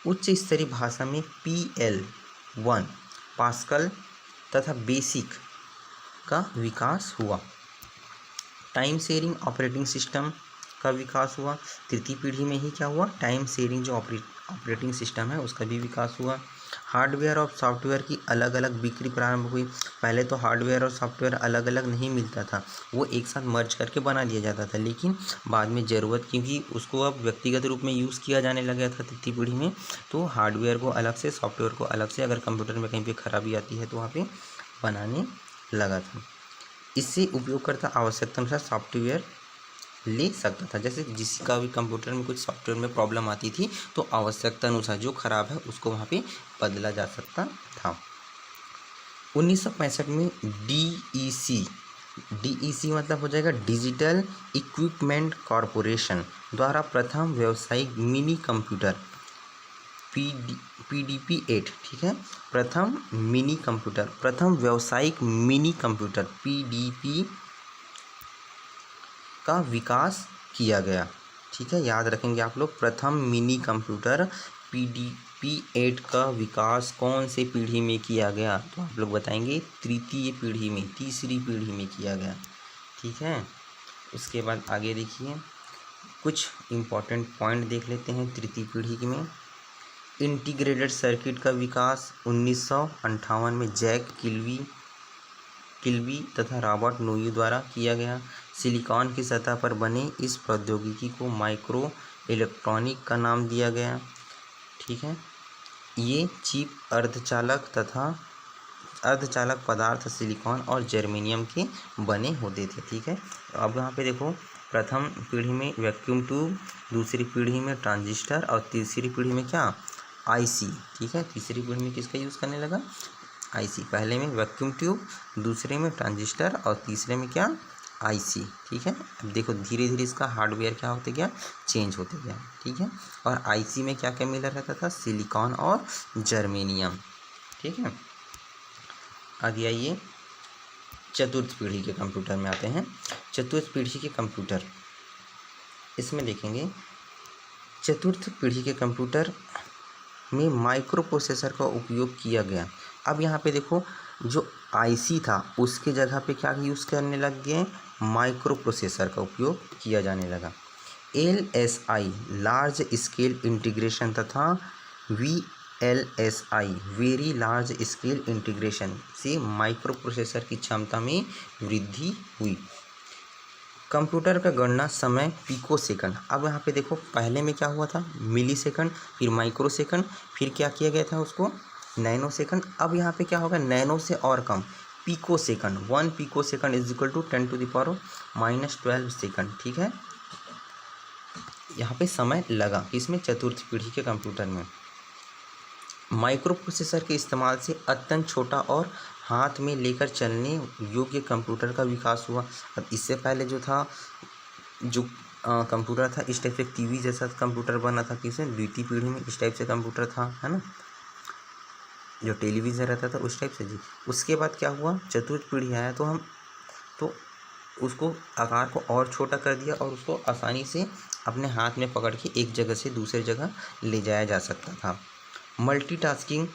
उच्च स्तरीय भाषा में PL1, पास्कल तथा बेसिक का विकास हुआ। टाइम शेयरिंग ऑपरेटिंग सिस्टम का विकास हुआ। तृतीय पीढ़ी में ही क्या हुआ, टाइम शेयरिंग जो ऑपरेटिंग सिस्टम है उसका भी विकास हुआ। हार्डवेयर और सॉफ्टवेयर की अलग अलग बिक्री प्रारंभ हुई। पहले तो हार्डवेयर और सॉफ्टवेयर अलग अलग नहीं मिलता था, वो एक साथ मर्ज करके बना दिया जाता था, लेकिन बाद में ज़रूरत, क्योंकि उसको अब व्यक्तिगत रूप में यूज़ किया जाने लगा था तृतीय पीढ़ी में, तो हार्डवेयर को अलग से, सॉफ्टवेयर को अलग से, अगर कंप्यूटर में कहीं पर खराबी आती है तो वहाँ पर बनाने लगा था। इससे उपयोगकर्ता आवश्यकता अनुसार सॉफ्टवेयर ले सकता था। जैसे जिसका भी कंप्यूटर में कुछ सॉफ्टवेयर में प्रॉब्लम आती थी तो आवश्यकता अनुसार जो खराब है उसको वहाँ पे बदला जा सकता था। 1965 में DEC मतलब हो जाएगा डिजिटल इक्विपमेंट कॉरपोरेशन द्वारा प्रथम व्यावसायिक मिनी कंप्यूटर PDP-8, ठीक है, प्रथम मिनी कंप्यूटर, प्रथम व्यावसायिक मिनी कंप्यूटर PDP का विकास किया गया। ठीक है, याद रखेंगे आप लोग, प्रथम मिनी कंप्यूटर PDP-8 का विकास कौन से पीढ़ी में किया गया, तो आप लोग बताएंगे तृतीय पीढ़ी में, तीसरी पीढ़ी में किया गया। ठीक है, उसके बाद आगे देखिए, कुछ इम्पॉर्टेंट पॉइंट देख लेते हैं तृतीय पीढ़ी में। इंटीग्रेटेड सर्किट का विकास 1958 में जैक किल्बी तथा रॉबर्ट नोयू द्वारा किया गया। सिलिकॉन की सतह पर बने इस प्रौद्योगिकी को माइक्रो इलेक्ट्रॉनिक का नाम दिया गया। ठीक है, ये चिप अर्धचालक पदार्थ सिलिकॉन और जर्मेनियम के बने होते थे। ठीक है, अब यहाँ पे देखो, प्रथम पीढ़ी में वैक्यूम ट्यूब, दूसरी पीढ़ी में ट्रांजिस्टर और तीसरी पीढ़ी में क्या, IC। ठीक है, तीसरी पीढ़ी में किसका यूज़ करने लगा, IC। पहले में वैक्यूम ट्यूब, दूसरे में ट्रांजिस्टर और तीसरे में क्या, IC। ठीक है, अब देखो धीरे धीरे इसका हार्डवेयर क्या होते गया, चेंज होते गया। ठीक है, और IC में क्या क्या मिला रहता था, सिलिकॉन और जर्मेनियम। ठीक है, आगे आइए, चतुर्थ पीढ़ी के कंप्यूटर में आते हैं। चतुर्थ पीढ़ी के कंप्यूटर, इसमें देखेंगे चतुर्थ पीढ़ी के कंप्यूटर में माइक्रो प्रोसेसर का उपयोग किया गया। अब यहाँ पे देखो, जो IC था उसके जगह पे क्या यूज़ करने लग गए, माइक्रो प्रोसेसर का उपयोग किया जाने लगा। LSI लार्ज स्केल इंटीग्रेशन तथा VLSI very large scale integration से माइक्रो प्रोसेसर की क्षमता में वृद्धि हुई। कंप्यूटर का गणना समय पिको सेकंड। अब यहाँ पे देखो पहले में क्या हुआ था, मिली सेकंड, फिर माइक्रो सेकंड, फिर क्या किया गया था उसको नैनो सेकंड। अब यहाँ पे क्या होगा, नैनो से और कम, pico second. 1 pico second is equal to 10⁻⁻12 second. ठीक है, यहाँ पे समय लगा इसमें चतुर्थ पीढ़ी के कंप्यूटर में। माइक्रो प्रोसेसर के इस्तेमाल से अत्यंत छोटा और हाथ में लेकर चलने योग्य कंप्यूटर का विकास हुआ। अब इससे पहले जो था, जो कंप्यूटर था इस टाइप से टीवी जैसा कंप्यूटर बना था, किसे द्वितीय पीढ़ी में इस टाइप से कंप्यूटर था, है ना, जो टेलीविज़न रहता था उस टाइप से जी। उसके बाद क्या हुआ, चतुर्थ पीढ़ी आया तो उसको आकार को और छोटा कर दिया और उसको आसानी से अपने हाथ में पकड़ के एक जगह से दूसरी जगह ले जाया जा सकता था। मल्टीटास्किंग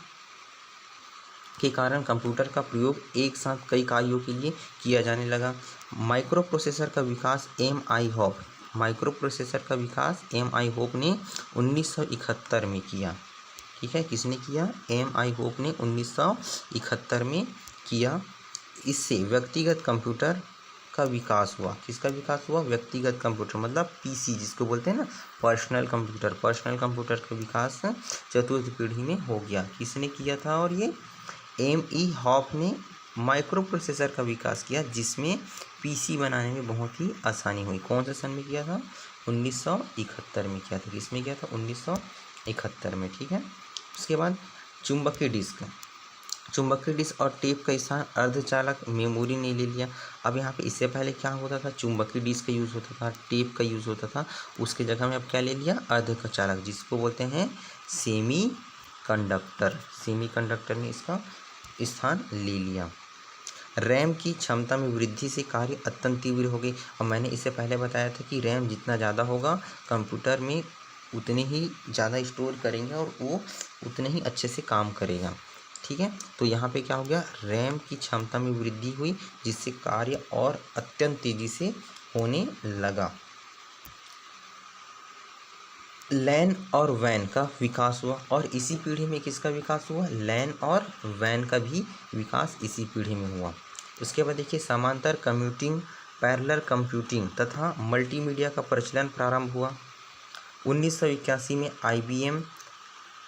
के कारण कंप्यूटर का प्रयोग एक साथ कई कार्यों के लिए किया जाने लगा। माइक्रो प्रोसेसर का विकास एम आई होप ने 1971 में किया। ठीक है, किसने किया, एम आई होप ने 1971 में किया। इससे व्यक्तिगत कंप्यूटर का विकास हुआ। किसका विकास हुआ, व्यक्तिगत कंप्यूटर मतलब पीसी जिसको बोलते हैं ना, पर्सनल कंप्यूटर का विकास चतुर्थ पीढ़ी में हो गया। किसने किया था, और ये एम ई हॉप ने माइक्रो प्रोसेसर का विकास किया जिसमें पीसी बनाने में बहुत ही आसानी हुई। कौन से सन में किया था, 1971 में किया था। किसमें किया था, 1971 में। ठीक है, उसके बाद चुंबकीय डिस्क और टेप का स्थान अर्धचालक मेमोरी ने ले लिया। अब यहाँ पे इससे पहले क्या होता था, चुंबकीय डिस्क का यूज़ होता था, टेप का यूज़ होता था, उसके जगह में अब क्या ले लिया, अर्धचालक, जिसको बोलते हैं सेमी कंडक्टर ने इसका स्थान ले लिया। रैम की क्षमता में वृद्धि से कार्य अत्यंत तीव्र हो गई। और मैंने इससे पहले बताया था कि रैम जितना ज़्यादा होगा कंप्यूटर में उतने ही ज़्यादा स्टोर करेंगे और वो उतने ही अच्छे से काम करेगा। ठीक है, तो यहाँ पे क्या हो गया, रैम की क्षमता में वृद्धि हुई जिससे कार्य और अत्यंत तेज़ी से होने लगा। लैन और वैन का विकास हुआ और इसी पीढ़ी में किसका विकास हुआ, लैन और वैन का भी विकास इसी पीढ़ी में हुआ। उसके बाद देखिए समांतर कंप्यूटिंग, पैरेलल कंप्यूटिंग तथा मल्टीमीडिया का प्रचलन प्रारंभ हुआ। 1981 में IBM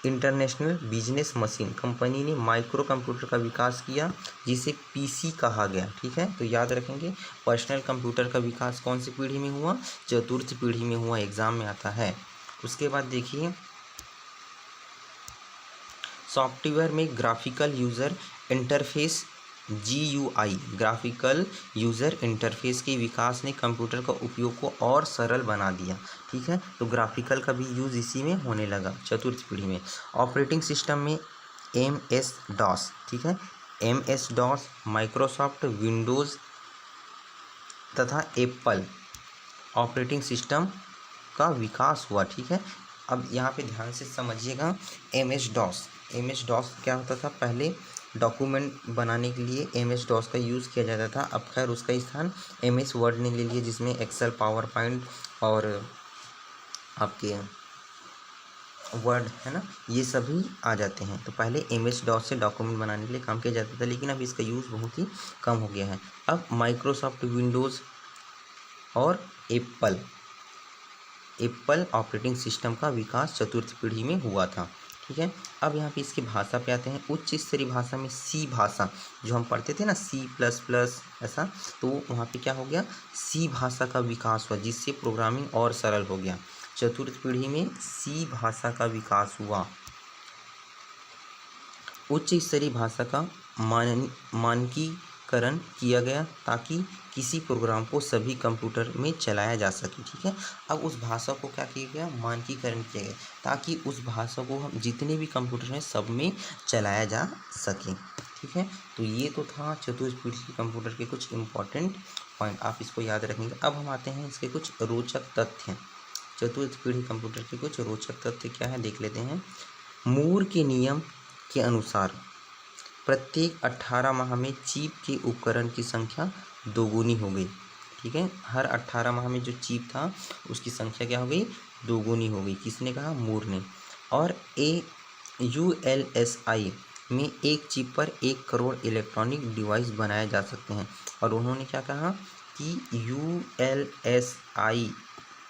international business machine company ने माइक्रो कंप्यूटर का विकास किया जिसे PC कहा गया। ठीक है, तो याद रखेंगे पर्सनल कंप्यूटर का विकास कौन सी पीढ़ी में हुआ, चतुर्थ पीढ़ी में हुआ, एग्जाम में आता है। उसके बाद देखिए सॉफ्टवेयर में graphical user interface GUI graphical user interface के विकास ने कंप्यूटर का उपयोग को और सरल बना दिया। ठीक है, तो ग्राफिकल का भी यूज़ इसी में होने लगा चतुर्थ पीढ़ी में। ऑपरेटिंग सिस्टम में MS-DOS, ठीक है, MS-DOS, माइक्रोसॉफ्ट विंडोज़ तथा एप्पल ऑपरेटिंग सिस्टम का विकास हुआ। ठीक है, अब यहाँ पे ध्यान से समझिएगा, MS-DOS क्या होता था, पहले डॉक्यूमेंट बनाने के लिए MS-DOS का यूज़ किया जाता था। अब खैर उसका स्थान MS वर्ड ने ले लिया जिसमें एक्सेल, पावर पॉइंट और आपके वर्ड है ना, ये सभी आ जाते हैं। तो पहले MS-DOS से डॉक्यूमेंट बनाने के लिए काम किया जाता था, लेकिन अब इसका यूज़ बहुत ही कम हो गया है। अब माइक्रोसॉफ्ट विंडोज़ और एप्पल ऑपरेटिंग सिस्टम का विकास चतुर्थ पीढ़ी में हुआ था। ठीक है, अब यहाँ पे इसकी भाषा पे आते हैं। उच्च स्तरीय भाषा में C भाषा जो हम पढ़ते थे ना, C++ ऐसा, तो वहाँ पे क्या हो गया, C भाषा का विकास हुआ जिससे प्रोग्रामिंग और सरल हो गया। चतुर्थ पीढ़ी में C भाषा का विकास हुआ। उच्च स्तरीय भाषा का मानकीकरण किया गया ताकि किसी प्रोग्राम को सभी कंप्यूटर में चलाया जा सके। ठीक है, अब उस भाषा को क्या किया गया, मानकीकरण किया गया ताकि उस भाषा को हम जितने भी कंप्यूटर हैं सब में चलाया जा सके। ठीक है, तो ये तो था चतुर्थ पीढ़ी के कंप्यूटर के कुछ इम्पोर्टेंट पॉइंट, आप इसको याद रखेंगे। अब हम आते हैं इसके कुछ रोचक तथ्य। चतुर्थ पीढ़ी कंप्यूटर के कुछ रोचक तथ्य क्या है देख लेते हैं। मूर के नियम के अनुसार प्रत्येक 18 माह में चिप के उपकरण की संख्या दोगुनी हो गई। ठीक है, हर 18 माह में जो चिप था उसकी संख्या क्या हो गई, दोगुनी हो गई। किसने कहा, मूर ने। और ULSI में एक चिप पर 1 करोड़ इलेक्ट्रॉनिक डिवाइस बनाए जा सकते हैं। और उन्होंने क्या कहा कि ULSI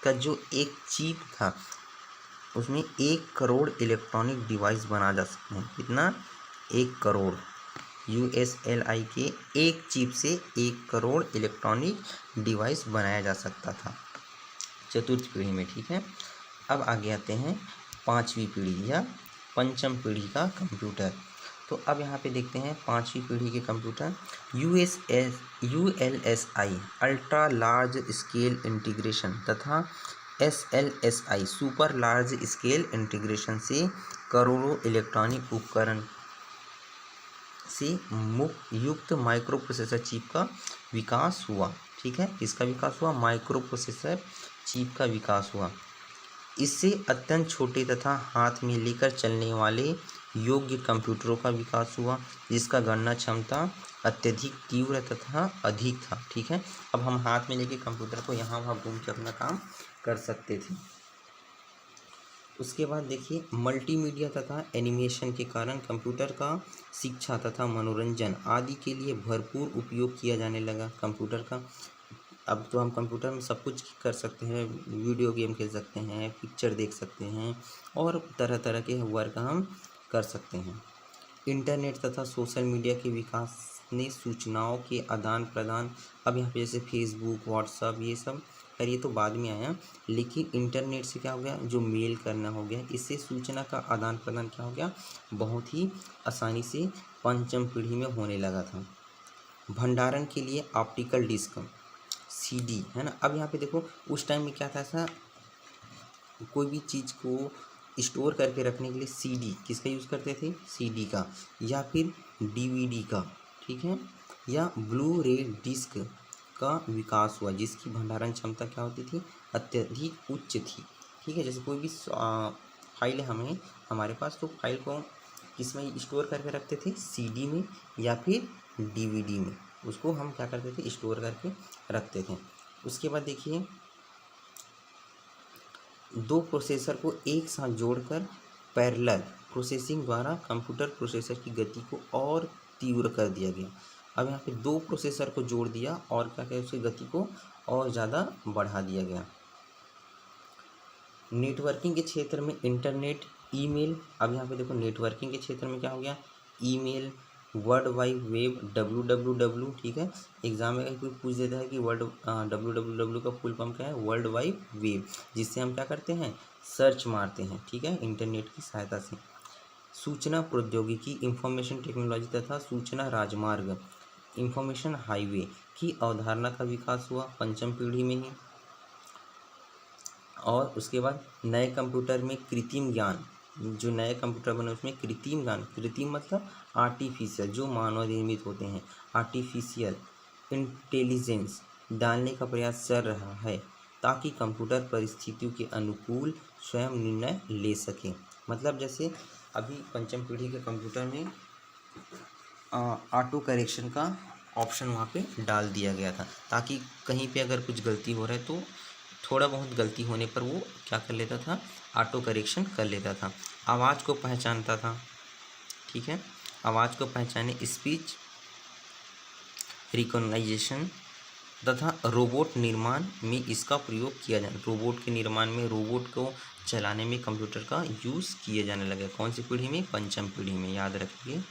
का जो एक चिप था उसमें 1 करोड़ इलेक्ट्रॉनिक डिवाइस बना जा सकते हैं। कितना? 1 करोड़। USLI के एक चिप से 1 करोड़ इलेक्ट्रॉनिक डिवाइस बनाया जा सकता था चतुर्थ पीढ़ी में। ठीक है, अब आगे आते हैं पांचवी पीढ़ी या पंचम पीढ़ी का कंप्यूटर। तो अब यहाँ पे देखते हैं पांचवी पीढ़ी के computer. ULSI ultra large scale integration तथा SLSI super large scale integration से करोड़ों इलेक्ट्रॉनिक उपकरण से युक्त माइक्रो प्रोसेसर चिप का विकास हुआ। ठीक है, किसका विकास हुआ? माइक्रो प्रोसेसर चिप का विकास हुआ। इससे अत्यंत छोटे तथा हाथ में लेकर चलने वाले योग्य कंप्यूटरों का विकास हुआ जिसका गणना क्षमता अत्यधिक तीव्र तथा अधिक था। ठीक है, अब हम हाथ में लेके कंप्यूटर को यहाँ वहाँ घूम के अपना काम कर सकते थे। उसके बाद देखिए मल्टीमीडिया तथा एनिमेशन के कारण कंप्यूटर का शिक्षा तथा मनोरंजन आदि के लिए भरपूर उपयोग किया जाने लगा कंप्यूटर का। अब तो हम कंप्यूटर में सब कुछ कर सकते हैं, वीडियो गेम खेल सकते हैं, पिक्चर देख सकते हैं और तरह तरह के वर्क हम कर सकते हैं। इंटरनेट तथा सोशल मीडिया के विकास ने सूचनाओं के आदान प्रदान, अब यहाँ पे जैसे फेसबुक, व्हाट्सअप ये सब, खैर ये तो बाद में आया, लेकिन इंटरनेट से क्या हो गया? जो मेल करना हो गया, इससे सूचना का आदान प्रदान क्या हो गया? बहुत ही आसानी से पंचम पीढ़ी में होने लगा था। भंडारण के लिए ऑप्टिकल डिस्क CD है ना। अब यहाँ पे देखो उस टाइम में क्या था, ऐसा कोई भी चीज़ को स्टोर करके रखने के लिए CD किसका यूज़ करते थे? CD का, या फिर DVD का। ठीक है, या ब्लू रे डिस्क का विकास हुआ जिसकी भंडारण क्षमता क्या होती थी? अत्यधिक उच्च थी। ठीक है, जैसे कोई भी फाइल है हमारे पास, तो फाइल को किसमें स्टोर करके रखते थे? CD में या फिर DVD में। उसको हम क्या करते थे? स्टोर करके रखते थे। उसके बाद देखिए 2 प्रोसेसर को एक साथ जोड़कर पैरेलल प्रोसेसिंग द्वारा कंप्यूटर प्रोसेसर की गति को और तीव्र कर दिया गया। अब यहाँ पे 2 प्रोसेसर को जोड़ दिया और क्या कहते हैं, उसकी गति को और ज़्यादा बढ़ा दिया गया। नेटवर्किंग के क्षेत्र में इंटरनेट, ईमेल, अब यहाँ पे देखो नेटवर्किंग के क्षेत्र में क्या हो गया? Email, world wide web, WWW। ठीक है, एग्जाम में कोई पूछ देता है कि WWW का फुल फॉर्म क्या है? वर्ल्ड वाइड वेब, जिससे हम क्या करते हैं? सर्च मारते हैं। ठीक है, इंटरनेट की सहायता से। सूचना प्रौद्योगिकी, इंफॉर्मेशन टेक्नोलॉजी तथा सूचना राजमार्ग, इंफॉर्मेशन हाईवे की अवधारणा का विकास हुआ पंचम पीढ़ी में ही। और उसके बाद नए कंप्यूटर में कृत्रिम ज्ञान, जो नए कंप्यूटर बने उसमें कृत्रिम ज्ञान, कृत्रिम मतलब आर्टिफिशियल, जो मानव निर्मित होते हैं, आर्टिफिशियल इंटेलिजेंस डालने का प्रयास चल रहा है ताकि कंप्यूटर परिस्थितियों के अनुकूल स्वयं निर्णय ले सके। मतलब जैसे अभी पंचम पीढ़ी के कंप्यूटर में ऑटो करेक्शन का ऑप्शन वहाँ पे डाल दिया गया था ताकि कहीं पे अगर कुछ गलती हो रहा है तो थोड़ा बहुत गलती होने पर वो क्या कर लेता था? ऑटो करेक्शन कर लेता था। आवाज़ को पहचानता था। ठीक है, आवाज़ को पहचाने, स्पीच रिकॉग्नाइजेशन तथा रोबोट निर्माण में इसका प्रयोग किया जाए। रोबोट के निर्माण में, रोबोट को चलाने में कंप्यूटर का यूज़ किए जाने लगे। कौन सी पीढ़ी में? पंचम पीढ़ी में, याद रखिए।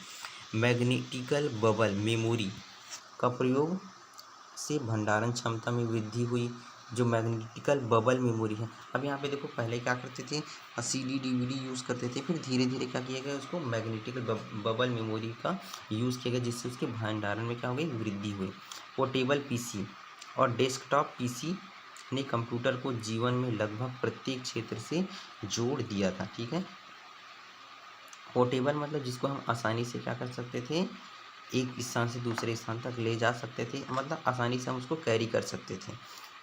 मैग्नेटिकल बबल मेमोरी का प्रयोग से भंडारण क्षमता में वृद्धि हुई। जो मैग्नेटिकल बबल मेमोरी है, अब यहाँ पे देखो पहले क्या करते थे? CD DVD यूज़ करते थे, फिर धीरे धीरे क्या किया गया? उसको मैग्नेटिकल बबल मेमोरी का यूज़ किया गया जिससे उसके भंडारण में क्या हो गई? वृद्धि हुई। पोर्टेबल PC और डेस्कटॉप PC ने कंप्यूटर को जीवन में लगभग प्रत्येक क्षेत्र से जोड़ दिया था। ठीक है, पोर्टेबल मतलब जिसको हम आसानी से क्या कर सकते थे? एक स्थान से दूसरे स्थान तक ले जा सकते थे, मतलब आसानी से हम उसको कैरी कर सकते थे।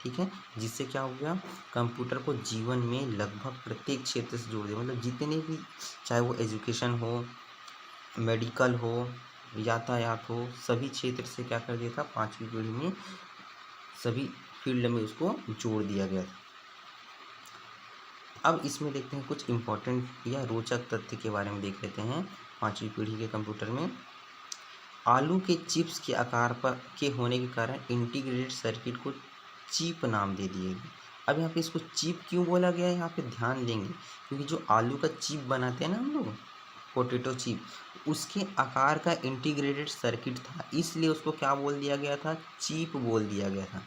ठीक है, जिससे क्या हो गया? कंप्यूटर को जीवन में लगभग प्रत्येक क्षेत्र से जोड़ दिया। मतलब जितने भी, चाहे वो एजुकेशन हो, मेडिकल हो, यातायात हो, सभी क्षेत्र से क्या कर दिया था? पांचवी पीढ़ी में सभी फील्ड में उसको जोड़ दिया गया था। अब इसमें देखते हैं कुछ इम्पोर्टेंट या रोचक तथ्य के बारे में देख लेते हैं। 5वीं पीढ़ी के कंप्यूटर में आलू के चिप्स के आकार पर के होने के कारण इंटीग्रेटेड सर्किट को चिप नाम दे दिए गए। अब यहाँ पे इसको चिप क्यों बोला गया है, यहाँ पे ध्यान देंगे क्योंकि जो आलू का चिप बनाते हैं ना हम लोग, पोटैटो चिप, उसके आकार का इंटीग्रेटेड सर्किट था, इसलिए उसको क्या बोल दिया गया था, चिप बोल दिया गया था।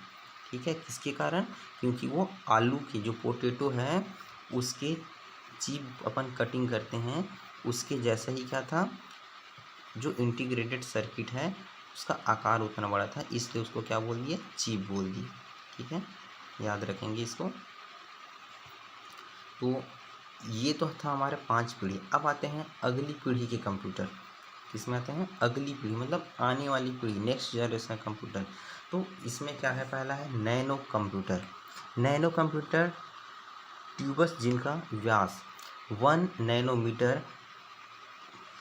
ठीक है, किसके कारण, क्योंकि वो आलू के जो पोटैटो है उसके चिप अपन कटिंग करते हैं उसके जैसा ही क्या था, जो इंटीग्रेटेड सर्किट है उसका आकार उतना बड़ा था, इसलिए उसको क्या बोल दिया, चिप बोल दिया। ठीक है, याद रखेंगे इसको। तो ये तो था हमारे 5 पीढ़ी। अब आते हैं अगली पीढ़ी के कंप्यूटर। किसमें आते हैं, अगली पीढ़ी मतलब आने वाली पीढ़ी, नेक्स्ट जनरेशन कंप्यूटर। तो इसमें क्या है, पहला है nano computer. Nano computer tubes जिनका व्यास 1 नैनोमीटर,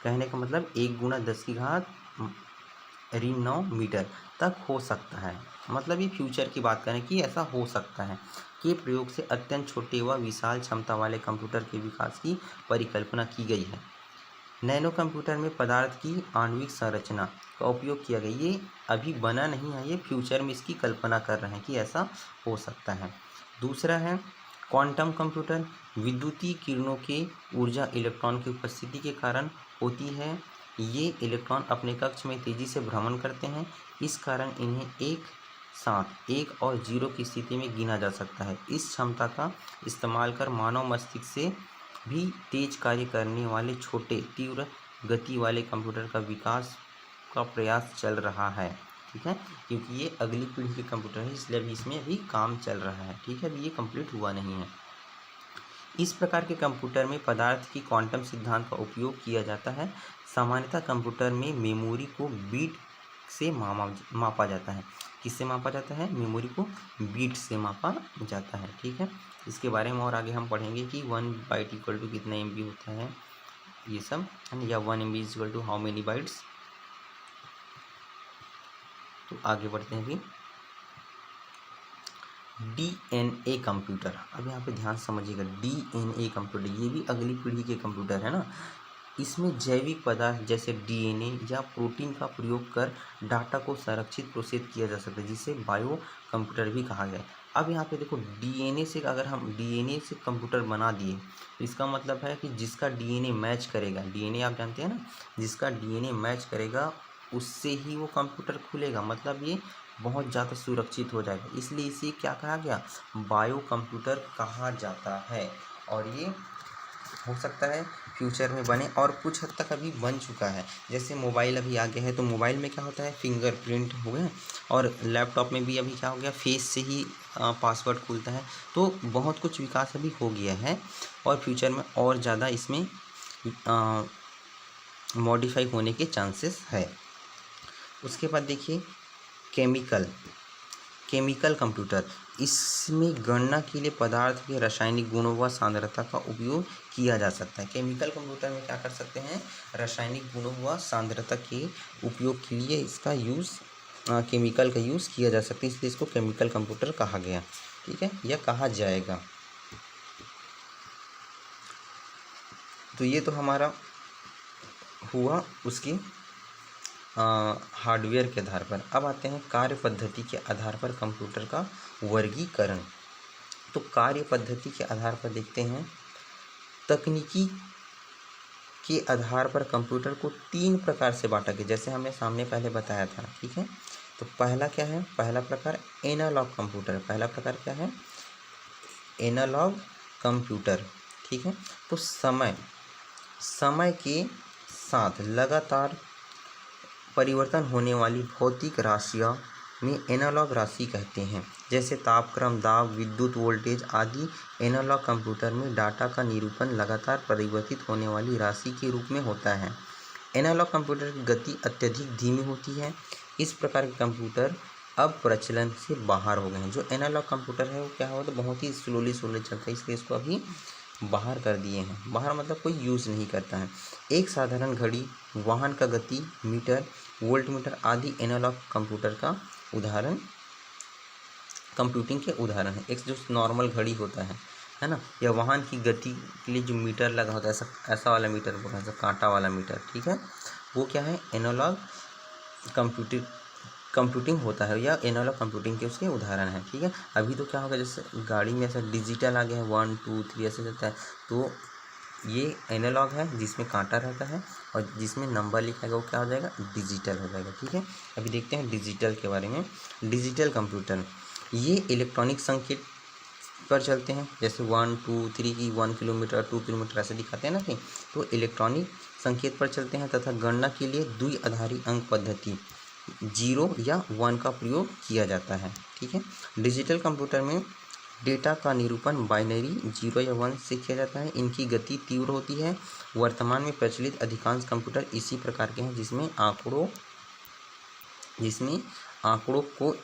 कहने का मतलब 1×10⁻9 मीटर तक हो सकता है। मतलब ये फ्यूचर की बात करें कि ऐसा हो सकता है, के प्रयोग से अत्यंत छोटे व विशाल क्षमता वाले कंप्यूटर के विकास की परिकल्पना की गई है। नैनो कंप्यूटर में पदार्थ की आणविक संरचना का उपयोग किया गया। ये अभी बना नहीं है, ये फ्यूचर में इसकी कल्पना कर रहे हैं कि ऐसा हो सकता है। दूसरा है क्वांटम कंप्यूटर। विद्युतीय किरणों के ऊर्जा इलेक्ट्रॉन की उपस्थिति के कारण होती है। ये इलेक्ट्रॉन अपने कक्ष में तेजी से भ्रमण करते हैं, इस कारण इन्हें एक साथ 1 और 0 की स्थिति में गिना जा सकता है। इस क्षमता का इस्तेमाल कर मानव मस्तिष्क से भी तेज कार्य करने वाले छोटे तीव्र गति वाले कंप्यूटर का विकास का प्रयास चल रहा है। ठीक है, क्योंकि ये अगली पीढ़ी के कंप्यूटर है, इसलिए अभी इसमें अभी काम चल रहा है। ठीक है, अभी ये कंप्लीट हुआ नहीं है। इस प्रकार के कंप्यूटर में पदार्थ की क्वांटम सिद्धांत का उपयोग किया जाता है। सामान्यतः कंप्यूटर में मेमोरी को बीट से मापा जाता है। किससे मापा जाता है, मेमोरी को बीट से मापा जाता है। ठीक है, इसके बारे में और आगे हम पढ़ेंगे कि 1 बाइट इक्वल टू कितना MB होता है, ये सब है, या 1 MB equal to how many bytes. तो आगे बढ़ते हैं अभी। DNA computer. अब यहाँ पे ध्यान समझिएगा, DNA कंप्यूटर ये भी अगली पीढ़ी के कंप्यूटर है ना। इसमें जैविक पदार्थ जैसे DNA या प्रोटीन का प्रयोग कर डाटा को संरक्षित प्रोसेस किया जा सकता है, जिसे बायो कंप्यूटर भी कहा गया है। अब यहाँ पे देखो, DNA से अगर हम DNA से कंप्यूटर बना दिए, इसका मतलब है कि जिसका DNA मैच करेगा, DNA आप जानते हैं ना, जिसका DNA मैच करेगा उससे ही वो कंप्यूटर खुलेगा, मतलब ये बहुत ज़्यादा सुरक्षित हो जाएगा, इसलिए इसे क्या कहा गया, बायो कंप्यूटर कहा जाता है। और ये हो सकता है फ्यूचर में बने, और कुछ हद तक अभी बन चुका है। जैसे मोबाइल अभी आ गया है, तो मोबाइल में क्या होता है, फिंगरप्रिंट हो गया, और लैपटॉप में भी अभी क्या हो गया, फेस से ही पासवर्ड खुलता है। तो बहुत कुछ विकास अभी हो गया है, और फ्यूचर में और ज़्यादा इसमें मॉडिफाई होने के चांसेस है। उसके बाद देखिए केमिकल कंप्यूटर। इसमें गणना के लिए पदार्थ के रासायनिक गुणों व सांद्रता का उपयोग किया जा सकता है। केमिकल कंप्यूटर में क्या कर सकते हैं, रासायनिक गुणों व सांद्रता के उपयोग के लिए इसका यूज़, केमिकल का यूज़ किया जा सकता है, इसलिए इसको केमिकल कंप्यूटर कहा गया। ठीक है, यह कहा जाएगा। तो ये तो हमारा हुआ उसकी हार्डवेयर के आधार पर। अब आते हैं कार्य पद्धति के आधार पर कंप्यूटर का वर्गीकरण। तो कार्य पद्धति के आधार पर देखते हैं, तकनीकी के आधार पर कंप्यूटर को 3 प्रकार से बांटा गया, जैसे हमने सामने पहले बताया था। ठीक है, तो पहला क्या है, पहला प्रकार एनालॉग कंप्यूटर। पहला प्रकार क्या है, एनालॉग कंप्यूटर। ठीक है, तो समय के साथ लगातार परिवर्तन होने वाली भौतिक राशियाँ में एनालॉग राशि कहते हैं, जैसे तापक्रम, दाब, विद्युत वोल्टेज आदि। एनालॉग कंप्यूटर में डाटा का निरूपण लगातार परिवर्तित होने वाली राशि के रूप में होता है। एनालॉग कंप्यूटर की गति अत्यधिक धीमी होती है। इस प्रकार के कंप्यूटर अब प्रचलन से बाहर हो गए हैं। जो एनालॉग कंप्यूटर है वो क्या होता है, बहुत ही स्लोली चलता है, इसलिए इसको अभी बाहर कर दिए हैं। बाहर मतलब कोई यूज़ नहीं करता है। एक साधारण घड़ी, वाहन का गति मीटर, वोल्टमीटर आदि एनालॉग कंप्यूटर का उदाहरण, कंप्यूटिंग के उदाहरण है। एक जो नॉर्मल घड़ी होता है है ना, या वाहन की गति के लिए जो मीटर लगा होता है, ऐसा ऐसा वाला मीटर बोला, ऐसा कांटा वाला मीटर, ठीक है, वो क्या है, एनालॉग कंप्यूटिंग होता है, या एनालॉग कंप्यूटिंग के उसके उदाहरण हैं, ठीक है। अभी तो क्या होगा, जैसे गाड़ी में ऐसा डिजिटल आ गया है, 1 2 3 ऐसे चलता है, तो ये एनालॉग है जिसमें कांटा रहता है, और जिसमें नंबर लिखा है वो क्या हो जाएगा, डिजिटल हो जाएगा, ठीक है। अभी देखते हैं डिजिटल के बारे में। डिजिटल कंप्यूटर ये इलेक्ट्रॉनिक संकेत पर चलते हैं, जैसे 1 2 3 की 1 किलोमीटर 2 किलोमीटर ऐसे दिखाते हैं ना कहीं, तो इलेक्ट्रॉनिक संकेत पर चलते हैं, तथा गणना के लिए द्विआधारी अंक पद्धति 0 या 1 का प्रयोग किया जाता है, ठीक है। डिजिटल कंप्यूटर में डेटा का निरूपण बाइनरी 0 या 1 से किया जाता है। इनकी गति तीव्र होती है। वर्तमान में प्रचलित अधिकांश कंप्यूटर इसी प्रकार के हैं, जिसमें आंकड़ों को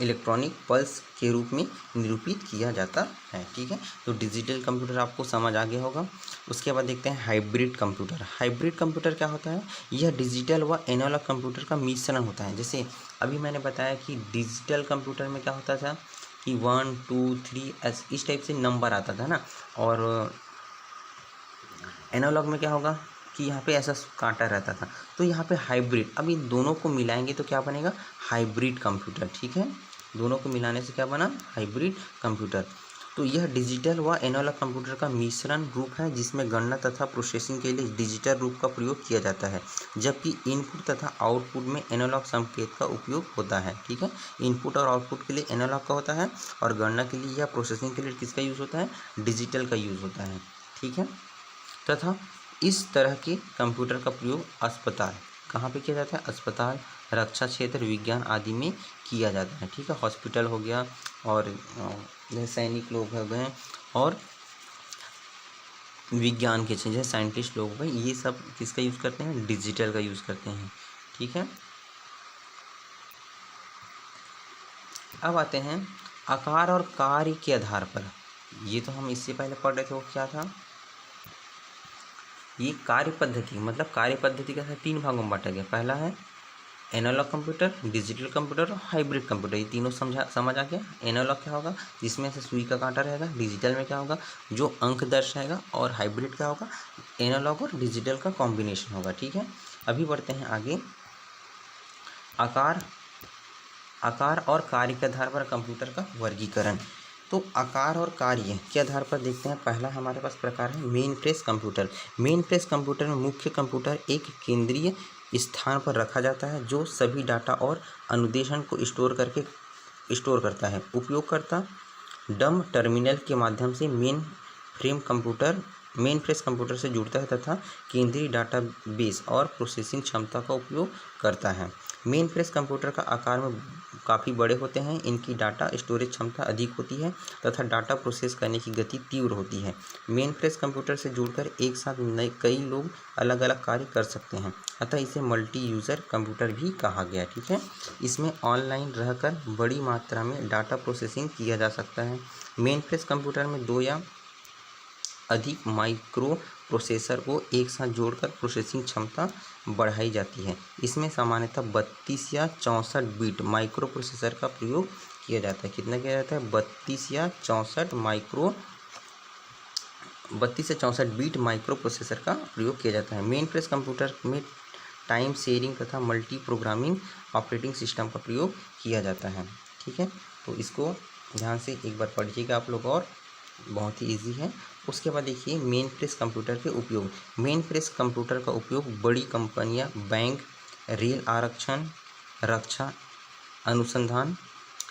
इलेक्ट्रॉनिक पल्स के रूप में निरूपित किया जाता है, ठीक है। तो डिजिटल कंप्यूटर आपको समझ आ गया होगा। उसके बाद देखते हैं हाइब्रिड कंप्यूटर। हाइब्रिड कंप्यूटर क्या होता है, यह डिजिटल व एनालॉग कंप्यूटर का मिश्रण होता है। जैसे अभी मैंने बताया कि डिजिटल कंप्यूटर में क्या होता था कि 1 2 3 इस टाइप से नंबर आता था ना, और एनालॉग में क्या होगा कि यहाँ पे ऐसा कांटा रहता था। तो यहाँ पे हाइब्रिड, अब इन दोनों को मिलाएंगे तो क्या बनेगा, हाइब्रिड कंप्यूटर, ठीक है। दोनों को मिलाने से क्या बना, हाइब्रिड कंप्यूटर। तो यह डिजिटल व एनालॉग कंप्यूटर का मिश्रण रूप है, जिसमें गणना तथा प्रोसेसिंग के लिए डिजिटल रूप का प्रयोग किया जाता है, जबकि इनपुट तथा आउटपुट में एनालॉग संकेत का उपयोग होता है, ठीक है। इनपुट और आउटपुट के लिए एनालॉग का होता है, और गणना के लिए या प्रोसेसिंग के लिए किसका यूज़ होता है, डिजिटल का यूज़ होता है, ठीक है। तथा इस तरह के कंप्यूटर का प्रयोग अस्पताल, कहाँ पे किया जाता है, अस्पताल, रक्षा क्षेत्र, विज्ञान आदि में किया जाता है, ठीक है। हॉस्पिटल हो गया, और जैसे सैनिक लोग हो गए, और विज्ञान के जैसे साइंटिस्ट लोग हो गए, ये सब किसका यूज़ करते हैं, डिजिटल का यूज़ करते हैं, ठीक है। अब आते हैं आकार और कार्य के आधार पर। ये तो हम इससे पहले पढ़ रहे थे, वो क्या था, ये कार्य पद्धति, मतलब कार्य पद्धति का 3 भागों में बांटा गया। पहला है एनालॉग कंप्यूटर, डिजिटल कंप्यूटर और हाइब्रिड कंप्यूटर। ये तीनों समझ आ गया। एनालॉग क्या होगा, जिसमें से सुई का कांटा रहेगा। डिजिटल में क्या होगा, जो अंक दर्श रहेगा। और हाइब्रिड क्या होगा, एनालॉग और डिजिटल का कॉम्बिनेशन होगा, ठीक है। अभी बढ़ते हैं आगे। आकार और कार्य के आधार पर कंप्यूटर का वर्गीकरण। तो आकार और कार्य के आधार पर देखते हैं। पहला हमारे पास प्रकार है main frame computer. Main frame computer में मुख्य कंप्यूटर एक केंद्रीय स्थान पर रखा जाता है, जो सभी डाटा और अनुदेशन को स्टोर करता है। उपयोगकर्ता डम टर्मिनल के माध्यम से मेन फ्रेम कंप्यूटर से जुड़ता है, तथा केंद्रीय डाटाबेस और प्रोसेसिंग क्षमता का उपयोग करता है। मेन फ्रेम कंप्यूटर का आकार में काफ़ी बड़े होते हैं। इनकी डाटा स्टोरेज क्षमता अधिक होती है, तथा डाटा प्रोसेस करने की गति तीव्र होती है। मेन फ्रेम कंप्यूटर से जुड़कर एक साथ कई लोग अलग अलग कार्य कर सकते हैं, अतः इसे मल्टी यूज़र कंप्यूटर भी कहा गया, ठीक है। इसमें ऑनलाइन रहकर बड़ी मात्रा में डाटा प्रोसेसिंग किया जा सकता है। मेन फ्रेम कंप्यूटर में 2 या अधिक माइक्रो प्रोसेसर को एक साथ जोड़कर प्रोसेसिंग क्षमता बढ़ाई जाती है। इसमें सामान्यतः 32 या 64 बिट माइक्रो प्रोसेसर का प्रयोग किया जाता है। कितना किया जाता है, 32 या 64 बिट माइक्रो प्रोसेसर का प्रयोग किया जाता है। मेन फ्रेम कंप्यूटर में टाइम शेयरिंग तथा मल्टी प्रोग्रामिंग ऑपरेटिंग सिस्टम का प्रयोग किया जाता है, ठीक है। तो इसको ध्यान से एक बार पढ़िएगा आप लोग, और बहुत ही इजी है। उसके बाद देखिए मेन फ्रेम कंप्यूटर के उपयोग। मेन फ्रेम कंप्यूटर का उपयोग बड़ी कंपनियां, बैंक, रेल आरक्षण, रक्षा, अनुसंधान,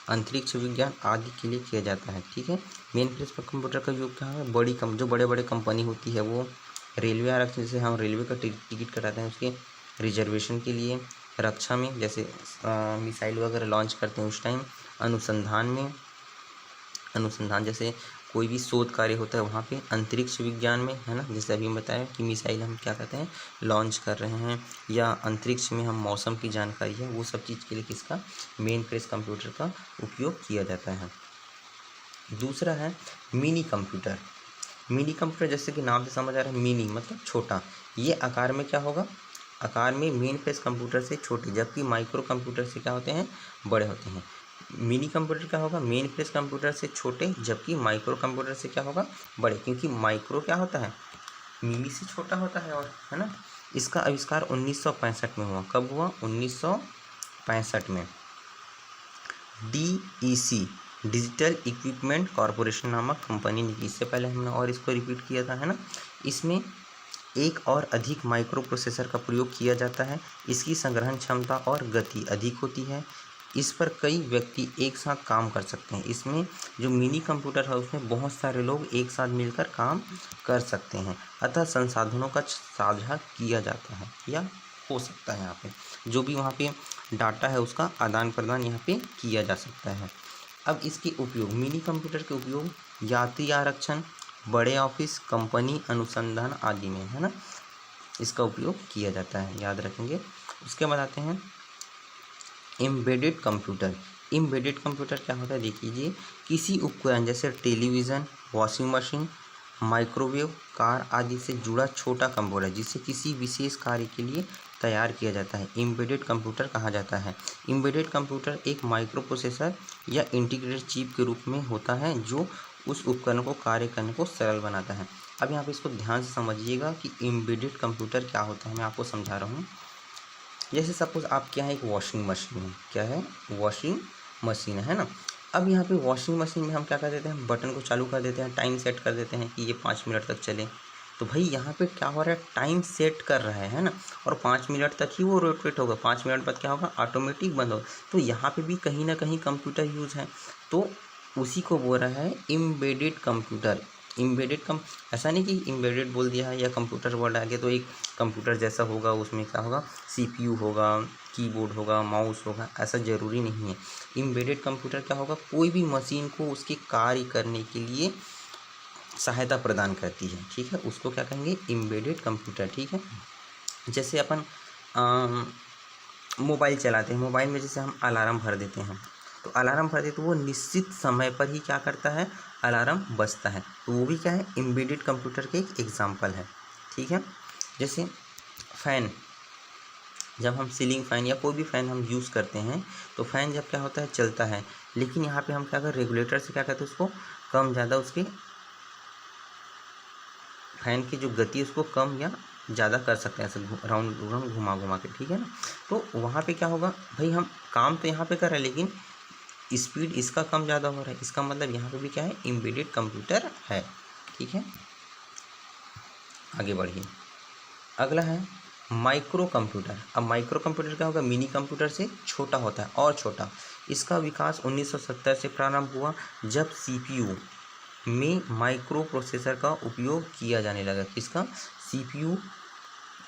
अंतरिक्ष विज्ञान आदि के लिए किया जाता है, ठीक है। मेन फ्रेम कंप्यूटर का उपयोग क्या है, जो बड़े बड़े कंपनी होती है, वो रेलवे आरक्षण, जैसे हम रेलवे का टिकट कटाते हैं उसके रिजर्वेशन के लिए। रक्षा में जैसे मिसाइल वगैरह लॉन्च करते हैं उस टाइम। अनुसंधान जैसे कोई भी शोध कार्य होता है वहाँ पे। अंतरिक्ष विज्ञान में, है ना, जैसे अभी बताया कि मिसाइल हम क्या कहते हैं, लॉन्च कर रहे हैं, या अंतरिक्ष में हम मौसम की जानकारी है, वो सब चीज़ के लिए किसका, मेन फ्रेम कंप्यूटर का उपयोग किया जाता है। दूसरा है मिनी कंप्यूटर। मिनी कंप्यूटर जैसे कि नाम से समझ आ रहा है, मिनी मतलब छोटा। ये आकार में क्या होगा, आकार में मेन फ्रेम कंप्यूटर से छोटे, जबकि माइक्रो कंप्यूटर से क्या होते हैं, बड़े होते हैं। मिनी कंप्यूटर क्या होगा, मेन फ्लैश कंप्यूटर से छोटे, जबकि माइक्रो कंप्यूटर से क्या होगा, बड़े, क्योंकि माइक्रो क्या होता है, मिनी से छोटा होता है, और है ना। इसका आविष्कार 1965 में हुआ। कब हुआ, 1965 में। DEC डिजिटल इक्विपमेंट कॉरपोरेशन नामक कंपनी ने, इससे पहले हमने और इसको रिपीट किया था, है ना। इसमें एक और अधिक माइक्रो प्रोसेसर का प्रयोग किया जाता है। इसकी संग्रहण क्षमता और गति अधिक होती है। इस पर कई व्यक्ति एक साथ काम कर सकते हैं। इसमें जो मिनी कंप्यूटर है उसमें बहुत सारे लोग एक साथ मिलकर काम कर सकते हैं, अतः संसाधनों का साझा किया जाता है या हो सकता है। यहाँ पे जो भी वहाँ पे डाटा है उसका आदान प्रदान यहाँ पे किया जा सकता है। अब इसके उपयोग, मिनी कंप्यूटर के उपयोग यात्री आरक्षण, बड़े ऑफिस, कंपनी अनुसंधान आदि में, है ना, इसका उपयोग किया जाता है, याद रखेंगे। उसके बाद आते हैं एम्बेडेड कंप्यूटर। एम्बेडेड कंप्यूटर क्या होता है, देख लीजिए, किसी उपकरण जैसे television, washing machine, microwave, car आदि से जुड़ा छोटा कंप्यूटर जिसे किसी विशेष कार्य के लिए तैयार किया जाता है, एम्बेडेड कंप्यूटर कहा जाता है। एम्बेडेड कंप्यूटर एक माइक्रो प्रोसेसर या इंटीग्रेटेड चिप के रूप में होता है जो उस उपकरण को कार्य करने को सरल बनाता है। अब यहाँ पे इसको ध्यान से समझिएगा कि एम्बेडेड कंप्यूटर क्या होता है, मैं आपको समझा रहा हूँ। जैसे सपोज आपके यहाँ एक वॉशिंग मशीन है, क्या है, वॉशिंग मशीन है ना। अब यहाँ पे वॉशिंग मशीन में हम क्या कर देते हैं, बटन को चालू कर देते हैं, टाइम सेट कर देते हैं कि ये 5 मिनट तक चले। तो भाई यहाँ पे क्या हो रहा है, टाइम सेट कर रहा है ना, और 5 मिनट तक ही वो रोटेट होगा, 5 मिनट बाद क्या होगा, ऑटोमेटिक बंद होगा। तो यहाँ पे भी कहीं ना कहीं कंप्यूटर यूज़ है, तो उसी को बोल रहा है एम्बेडेड कंप्यूटर। एम्बेडेड कम, ऐसा नहीं कि एम्बेडेड बोल दिया है या कंप्यूटर वर्ड आ गया तो एक कंप्यूटर जैसा होगा, उसमें क्या होगा, CPU होगा, कीबोर्ड होगा, माउस होगा, ऐसा ज़रूरी नहीं है। एम्बेडेड कंप्यूटर क्या होगा, कोई भी मशीन को उसके कार्य करने के लिए सहायता प्रदान करती है, ठीक है, उसको क्या कहेंगे, एम्बेडेड कंप्यूटर, ठीक है। जैसे अपन मोबाइल चलाते हैं, मोबाइल में जैसे हम अलार्म भर देते हैं, तो अलार्म भर देते तो वो निश्चित समय पर ही क्या करता है, अलार्म बजता है, तो वो भी क्या है, एम्बेडेड कंप्यूटर के एक एग्जांपल है, ठीक है। जैसे फ़ैन, जब हम सीलिंग फ़ैन या कोई भी फ़ैन हम यूज़ करते हैं तो फ़ैन जब क्या होता है, चलता है, लेकिन यहाँ पे हम क्या कर, रेगुलेटर से क्या कहते हैं, उसको कम ज़्यादा, उसके फ़ैन की जो गति है उसको कम या ज़्यादा कर सकते हैं, ऐसे राउंड राउंड घुमा घुमा के, ठीक है ना। तो वहाँ पे क्या होगा, भाई हम काम तो यहाँ पे कर रहे हैं लेकिन स्पीड इसका कम ज़्यादा हो रहा है, इसका मतलब यहाँ पे भी क्या है, एम्बेडेड कंप्यूटर है, ठीक है। आगे बढ़िए, अगला है माइक्रो कंप्यूटर। अब माइक्रो कंप्यूटर क्या होगा, मिनी कंप्यूटर से छोटा होता है और छोटा। इसका विकास 1970 से प्रारंभ हुआ जब CPU में माइक्रो प्रोसेसर का उपयोग किया जाने लगा। किसका, CPU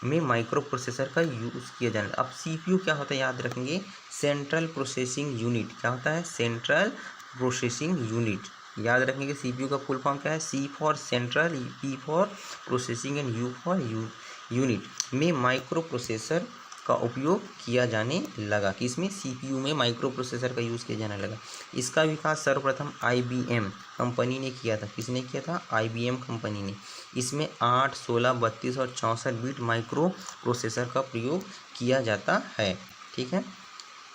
में माइक्रो प्रोसेसर का यूज़ किया जाने लगा। अब CPU क्या होता है, याद रखेंगे, सेंट्रल प्रोसेसिंग यूनिट। क्या होता है, सेंट्रल प्रोसेसिंग यूनिट, याद रखेंगे। CPU का फुल फॉर्म क्या है, C for central, P for processing and U for unit में माइक्रो प्रोसेसर का उपयोग किया जाने लगा। किसमें, CPU में माइक्रो प्रोसेसर का यूज़ किया जाने लगा। इसका विकास सर्वप्रथम IBM कंपनी ने किया था। किसने किया था, IBM कंपनी ने। इसमें 8, 16, 32 और 64 बिट माइक्रो प्रोसेसर का प्रयोग किया जाता है, ठीक है।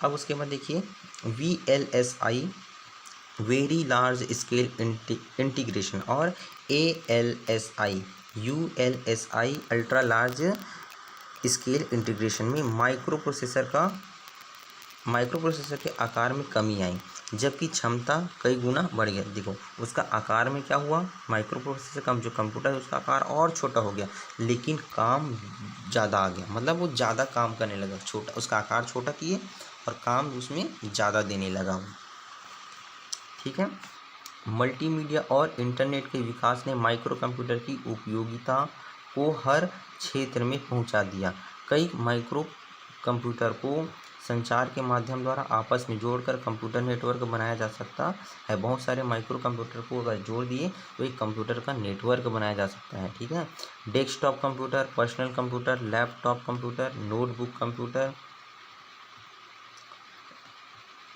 अब उसके बाद देखिए VLSI very large scale integration और ALSI ULSI ultra large scale integration में माइक्रो प्रोसेसर के आकार में कमी आई, जबकि क्षमता कई गुना बढ़ गया। देखो उसका आकार में क्या हुआ, माइक्रो प्रोसेसर कम, जो कंप्यूटर है उसका आकार और छोटा हो गया, लेकिन काम ज़्यादा आ गया, मतलब वो ज़्यादा काम करने लगा। छोटा, उसका आकार छोटा किए और काम उसमें ज़्यादा देने लगा वो, ठीक है। मल्टीमीडिया और इंटरनेट के विकास ने माइक्रो कंप्यूटर की उपयोगिता को हर क्षेत्र में पहुंचा दिया। कई माइक्रो कंप्यूटर को संचार के माध्यम द्वारा आपस में जोड़कर कंप्यूटर नेटवर्क बनाया जा सकता है। बहुत सारे माइक्रो कंप्यूटर को अगर जोड़ दिए तो एक कंप्यूटर का नेटवर्क बनाया जा सकता है, ठीक है। Desktop computer, personal computer, laptop computer,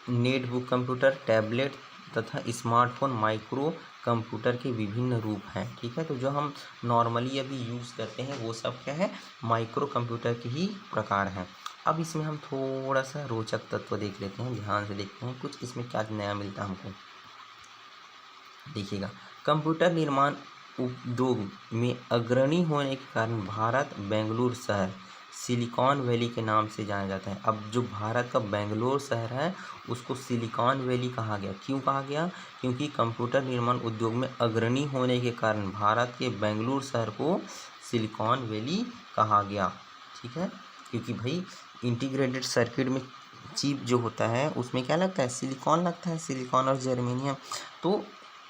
netbook computer, tablet तथा स्मार्टफोन माइक्रो कंप्यूटर के विभिन्न रूप हैं, ठीक है। तो जो हम नॉर्मली अभी यूज़ करते हैं वो सब क्या है, माइक्रो कंप्यूटर के ही प्रकार हैं। अब इसमें हम थोड़ा सा रोचक तत्व देख लेते हैं, ध्यान से देखते हैं कुछ इसमें क्या नया मिलता है हमको। देखिएगा, कंप्यूटर निर्माण उद्योग में अग्रणी होने के कारण भारत बेंगलुरु शहर सिलिकॉन वैली के नाम से जाना जाता है। अब जो भारत का बेंगलोर शहर है उसको सिलिकॉन वैली कहा गया। क्यों कहा गया? क्योंकि कंप्यूटर निर्माण उद्योग में अग्रणी होने के कारण भारत के बेंगलुरु शहर को सिलिकॉन वैली कहा गया। ठीक है, क्योंकि भाई इंटीग्रेटेड सर्किट में चिप जो होता है उसमें क्या लगता है? सिलिकॉन लगता है, सिलिकॉन और जर्मेनियम। तो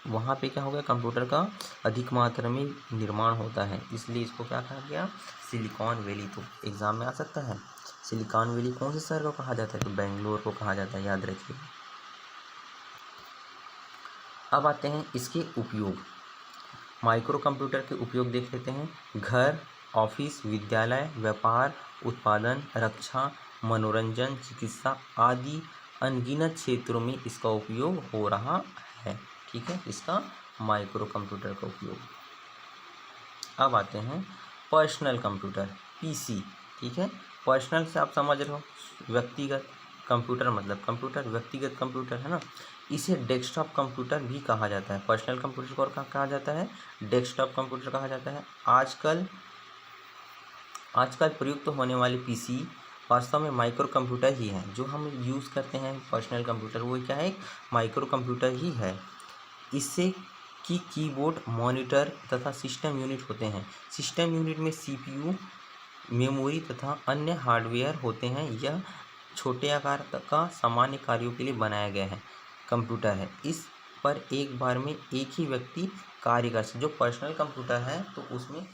वहाँ पे क्या हो गया? कंप्यूटर का अधिक मात्रा में निर्माण होता है, इसलिए इसको क्या कहा गया? Silicon valley. तो एग्जाम में आ सकता है। सिलिकॉन वैली कौन से शहर को कहा जाता है? तो बेंगलोर को कहा जाता है, याद रखिए। अब आते हैं इसके उपयोग। माइक्रो कंप्यूटर के उपयोग देख लेते हैं। घर, ऑफिस, विद्यालय, व्यापार, उत्पादन, रक्षा, मनोरंजन, चिकित्सा आदि अनगिनत क्षेत्रों में इसका उपयोग हो रहा है। ठीक है, इसका माइक्रो कंप्यूटर का उपयोग। अब आते हैं पर्सनल कंप्यूटर, पीसी। ठीक है, पर्सनल से आप समझ रहे हो व्यक्तिगत, कंप्यूटर मतलब कंप्यूटर, व्यक्तिगत कंप्यूटर है ना। इसे डेस्कटॉप कंप्यूटर भी कहा जाता है। पर्सनल कंप्यूटर को और कहा जाता है डेस्कटॉप कंप्यूटर कहा जाता है। आजकल प्रयुक्त होने वाले पीसी वास्तव में माइक्रो कंप्यूटर ही है। जो हम यूज़ करते हैं पर्सनल कंप्यूटर, वो क्या है? एक माइक्रो कंप्यूटर ही है। इससे कीबोर्ड, मॉनिटर तथा सिस्टम यूनिट होते हैं। सिस्टम यूनिट में सीपीयू, मेमोरी तथा अन्य हार्डवेयर होते हैं। यह छोटे आकार का सामान्य कार्यों के लिए बनाया गया है कंप्यूटर है। इस पर एक बार में एक ही व्यक्ति कार्य कर सकता। जो पर्सनल कंप्यूटर है तो उसमें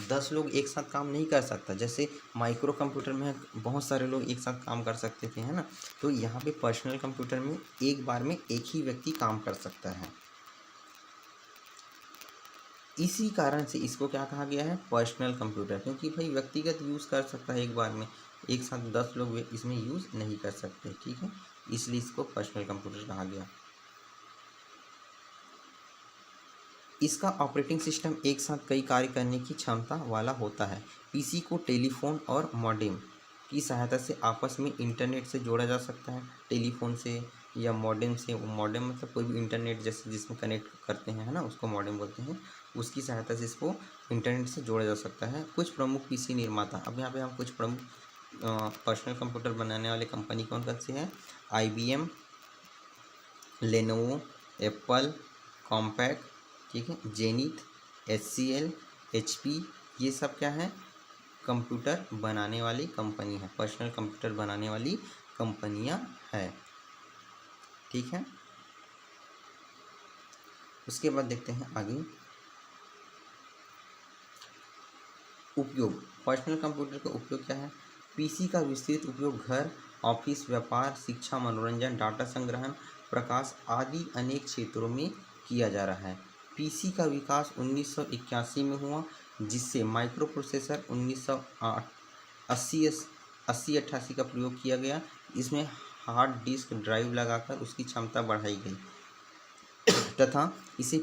10 लोग एक साथ काम नहीं कर सकता। जैसे माइक्रो कंप्यूटर में बहुत सारे लोग एक साथ काम कर सकते थे, है ना। तो यहाँ पे पर्सनल कंप्यूटर में एक बार में एक ही व्यक्ति काम कर सकता है। इसी कारण से इसको क्या कहा गया है? Personal computer. क्योंकि भाई व्यक्तिगत यूज़ कर सकता है एक बार में, एक साथ 10 लोग इसमें यूज़ नहीं कर सकते। ठीक है, इसलिए इसको पर्सनल कंप्यूटर कहा गया। इसका ऑपरेटिंग सिस्टम एक साथ कई कार्य करने की क्षमता वाला होता है। पीसी को टेलीफोन और मॉडेम की सहायता से आपस में इंटरनेट से जोड़ा जा सकता है। टेलीफोन से या मॉडेम से। मॉडेम मतलब कोई भी इंटरनेट जैसे जिसमें कनेक्ट करते हैं, है ना, उसको मॉडेम बोलते हैं। उसकी सहायता से इसको इंटरनेट से जोड़ा जा सकता है। कुछ प्रमुख पीसी निर्माता, अब यहाँ पे हम कुछ प्रमुख पर्सनल कंप्यूटर बनाने वाले कंपनी कौन कौन सी है? IBM, लेनोवो, एप्पल, कॉम्पैक्ट, ठीक है, जेनिथ, HCL, HP, ये सब क्या है? कंप्यूटर बनाने वाली कंपनी है, पर्सनल कंप्यूटर बनाने वाली कंपनियां है। ठीक है, उसके बाद देखते हैं आगे उपयोग। पर्सनल कंप्यूटर का उपयोग क्या है? पीसी का विस्तृत उपयोग घर, ऑफिस, व्यापार, शिक्षा, मनोरंजन, डाटा संग्रहण, प्रकाश आदि अनेक क्षेत्रों में किया जा रहा है। पीसी का विकास 1981 में हुआ, जिससे माइक्रो प्रोसेसर 1980-88 का प्रयोग किया गया। इसमें हार्ड डिस्क ड्राइव लगाकर उसकी क्षमता बढ़ाई गई तथा इसे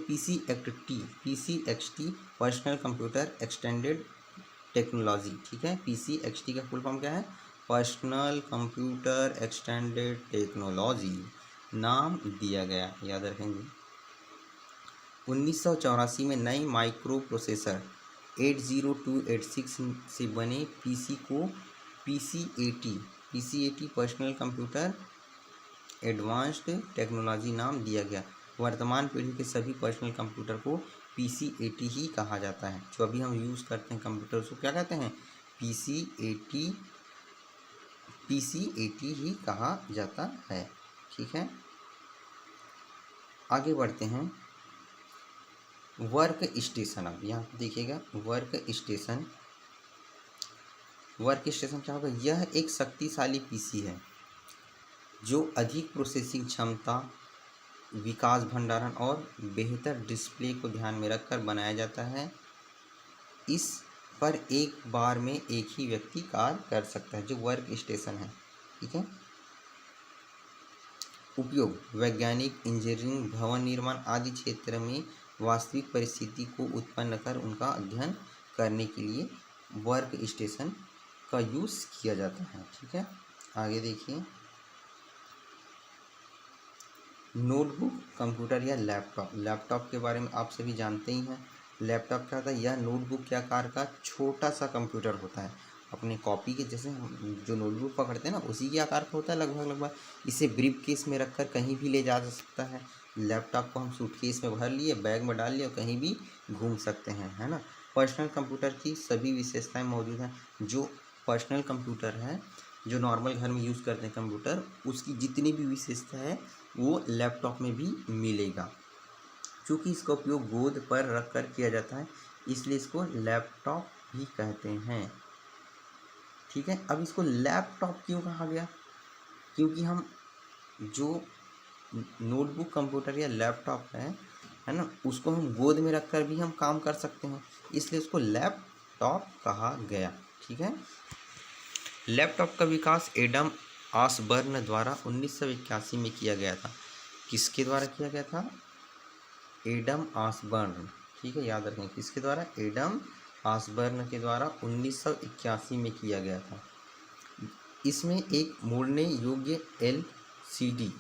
PCXT personal computer extended technology, ठीक है, PCXT का फुल फॉर्म क्या है? पर्सनल कंप्यूटर एक्सटेंडेड टेक्नोलॉजी नाम दिया गया, याद रखेंगे। 1984 में नई माइक्रो प्रोसेसर 80286 से बने पीसी को PCAT personal computer advanced technology नाम दिया गया। वर्तमान पीढ़ी के सभी पर्सनल कंप्यूटर को PCAT ही कहा जाता है। जो अभी हम यूज़ करते हैं कंप्यूटर, उसको क्या कहते हैं? PCAT ही कहा जाता है। ठीक है, आगे बढ़ते हैं। वर्क स्टेशन, अब यहाँ देखिएगा वर्क स्टेशन क्या होगा? यह एक शक्तिशाली पीसी है जो अधिक प्रोसेसिंग क्षमता, विकास भंडारण और बेहतर डिस्प्ले को ध्यान में रखकर बनाया जाता है। इस पर एक बार में एक ही व्यक्ति कार्य कर सकता है, जो वर्क स्टेशन है। ठीक है, उपयोग वैज्ञानिक, इंजीनियरिंग, भवन निर्माण आदि क्षेत्र में वास्तविक परिस्थिति को उत्पन्न कर उनका अध्ययन करने के लिए वर्क स्टेशन का यूज़ किया जाता है। ठीक है, आगे देखिए, नोटबुक, कंप्यूटर या लैपटॉप। लैपटॉप के बारे में आप सभी जानते ही हैं। लैपटॉप क्या होता है? यह नोटबुक के आकार का छोटा सा कंप्यूटर होता है। अपने कॉपी के जैसे हम जो नोटबुक पकड़ते हैं ना, उसी के आकार का होता है लगभग। इसे ब्रीफ केस में रखकर कहीं भी ले जा सकता है। लैपटॉप को हम सूटकेस में भर लिए, बैग में डाल लिए और कहीं भी घूम सकते हैं, है ना। पर्सनल कंप्यूटर की सभी विशेषताएं मौजूद हैं। जो पर्सनल कंप्यूटर है, जो नॉर्मल घर में यूज़ करते हैं कंप्यूटर, उसकी जितनी भी विशेषता है वो लैपटॉप में भी मिलेगा। क्योंकि इसका उपयोग गोद पर रख कर किया जाता है, इसलिए इसको लैपटॉप भी कहते हैं। ठीक है, अब इसको लैपटॉप क्यों कहा गया? क्योंकि हम जो नोटबुक, कंप्यूटर या लैपटॉप है ना, उसको हम गोद में रख कर भी हम काम कर सकते हैं, इसलिए उसको लैपटॉप कहा गया। ठीक है, लैपटॉप का विकास एडम ऑसबर्न द्वारा 1981 में किया गया था। किसके द्वारा किया गया था? Adam Osborne. ठीक है, याद रखें, किसके द्वारा? एडम ऑसबर्न के द्वारा 1981 में किया गया था। इसमें एक मोड़ने योग्य LCD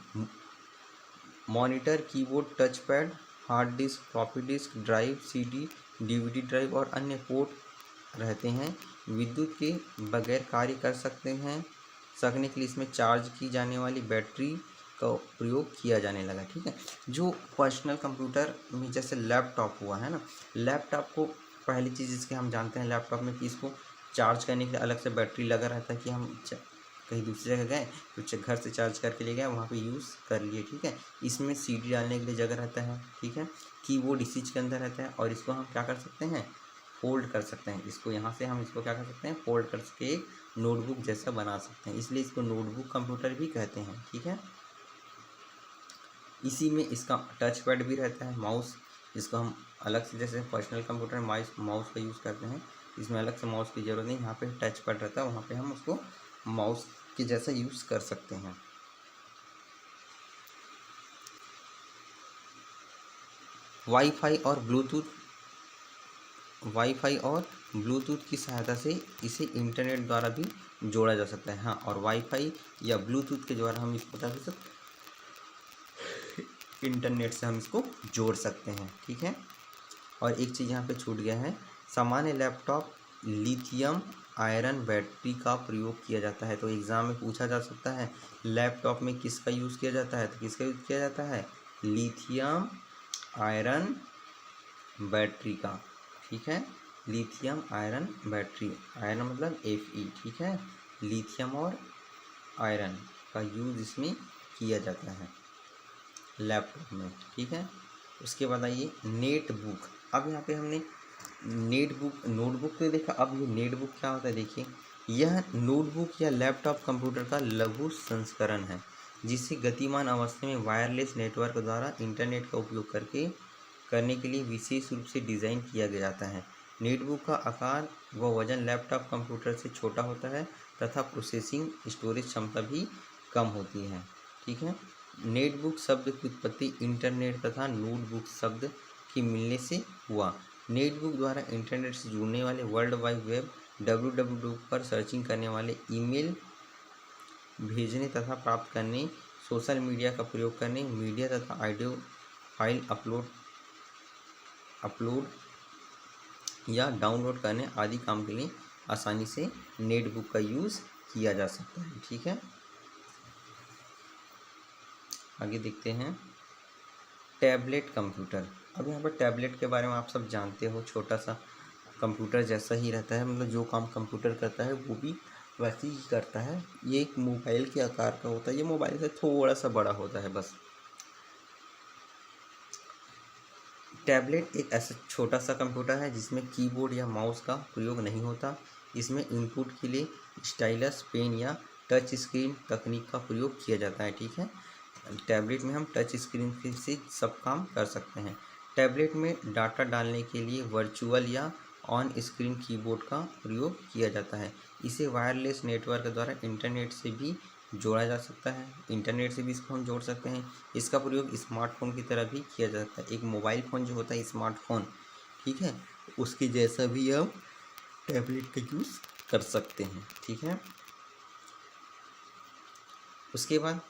monitor, keyboard, touch pad, hard disk, floppy disk drive, CD, DVD drive और अन्य पोर्ट रहते हैं। विद्युत के बगैर कार्य कर सकने के लिए इसमें चार्ज की जाने वाली बैटरी का प्रयोग किया जाने लगा। ठीक है, जो पर्सनल कंप्यूटर में जैसे लैपटॉप हुआ है ना, लैपटॉप को पहली चीज़ इसके हम जानते हैं लैपटॉप में कि इसको चार्ज करने के लिए अलग से बैटरी लगा रहता है कि हम कहीं दूसरी जगह गए तो घर से चार्ज करके ले गए, वहाँ पे यूज़ कर लिए। ठीक है, इसमें CD डालने के लिए जगह रहता है। ठीक है, कीबोर्ड इसी के अंदर रहता है और इसको हम क्या कर सकते हैं? फोल्ड कर सकते हैं। इसको यहाँ से हम इसको क्या कर सकते हैं? फोल्ड कर के एक नोटबुक जैसा बना सकते हैं, इसलिए इसको नोटबुक कंप्यूटर भी कहते हैं। ठीक है, इसी में इसका टच पैड भी रहता है, माउस, जिसको हम अलग से जैसे पर्सनल कंप्यूटर में माउस का यूज़ करते हैं, इसमें अलग से माउस की ज़रूरत नहीं। यहाँ पे टच पैड रहता है, वहाँ पे हम उसको माउस के जैसा यूज़ कर सकते हैं। वाईफाई और ब्लूटूथ की सहायता से इसे इंटरनेट द्वारा भी जोड़ा जा सकता है। हाँ, और वाईफाई या ब्लूटूथ के द्वारा हम इसको बता सकते, इंटरनेट से हम इसको जोड़ सकते हैं। ठीक है, और एक चीज़ यहाँ पे छूट गया है, सामान्य लैपटॉप लिथियम आयरन बैटरी का प्रयोग किया जाता है। तो एग्ज़ाम में पूछा जा सकता है लैपटॉप में किसका यूज़ किया जाता है, तो किसका यूज़ किया जाता है? लिथियम आयरन बैटरी का। ठीक है, लिथियम आयरन बैटरी, आयरन मतलब Fe। ठीक है, लिथियम और आयरन का यूज़ इसमें किया जाता है लैपटॉप में। ठीक है, उसके बाद आइए नेटबुक। अब यहाँ पे हमने नोटबुक तो देखा, अब ये नेटबुक क्या होता है देखिए। यह नोटबुक या लैपटॉप कंप्यूटर का लघु संस्करण है, जिसे गतिमान अवस्था में वायरलेस नेटवर्क द्वारा इंटरनेट का उपयोग करने के लिए विशेष रूप से डिज़ाइन किया गया जाता है। नेटबुक का आकार व वजन लैपटॉप कंप्यूटर से छोटा होता है तथा प्रोसेसिंग स्टोरेज क्षमता भी कम होती है। ठीक है, नेटबुक शब्द की उत्पत्ति इंटरनेट तथा नोटबुक शब्द के मिलने से हुआ। नेटबुक द्वारा इंटरनेट से जुड़ने वाले, वर्ल्ड वाइड वेब www पर सर्चिंग करने वाले, ईमेल भेजने तथा प्राप्त करने, सोशल मीडिया का प्रयोग करने, मीडिया तथा ऑडियो फाइल अपलोड या डाउनलोड करने आदि काम के लिए आसानी से नेटबुक का यूज़ किया जा सकता है। ठीक है, आगे देखते हैं टैबलेट कंप्यूटर। अब यहाँ पर टैबलेट के बारे में आप सब जानते हो, छोटा सा कंप्यूटर जैसा ही रहता है, मतलब जो काम कंप्यूटर करता है वो भी वैसे ही करता है। ये एक मोबाइल के आकार का होता है, ये मोबाइल से थोड़ा सा बड़ा होता है बस। टैबलेट एक ऐसा छोटा सा कंप्यूटर है जिसमें कीबोर्ड या माउस का प्रयोग नहीं होता। इसमें इनपुट के लिए स्टाइलस, पेन या टच स्क्रीन तकनीक का प्रयोग किया जाता है। ठीक है, टैबलेट में हम टच स्क्रीन से सब काम कर सकते हैं। टैबलेट में डाटा डालने के लिए वर्चुअल या ऑन स्क्रीन कीबोर्ड का प्रयोग किया जाता है। इसे वायरलेस नेटवर्क द्वारा इंटरनेट से भी जोड़ा जा सकता है, इंटरनेट से भी इसको हम जोड़ सकते हैं। इसका प्रयोग स्मार्टफोन की तरह भी किया जा सकता है। एक मोबाइल फ़ोन जो होता है स्मार्टफोन, ठीक है, उसके जैसा भी हम टैबलेट का यूज़ कर सकते हैं। ठीक है, उसके बाद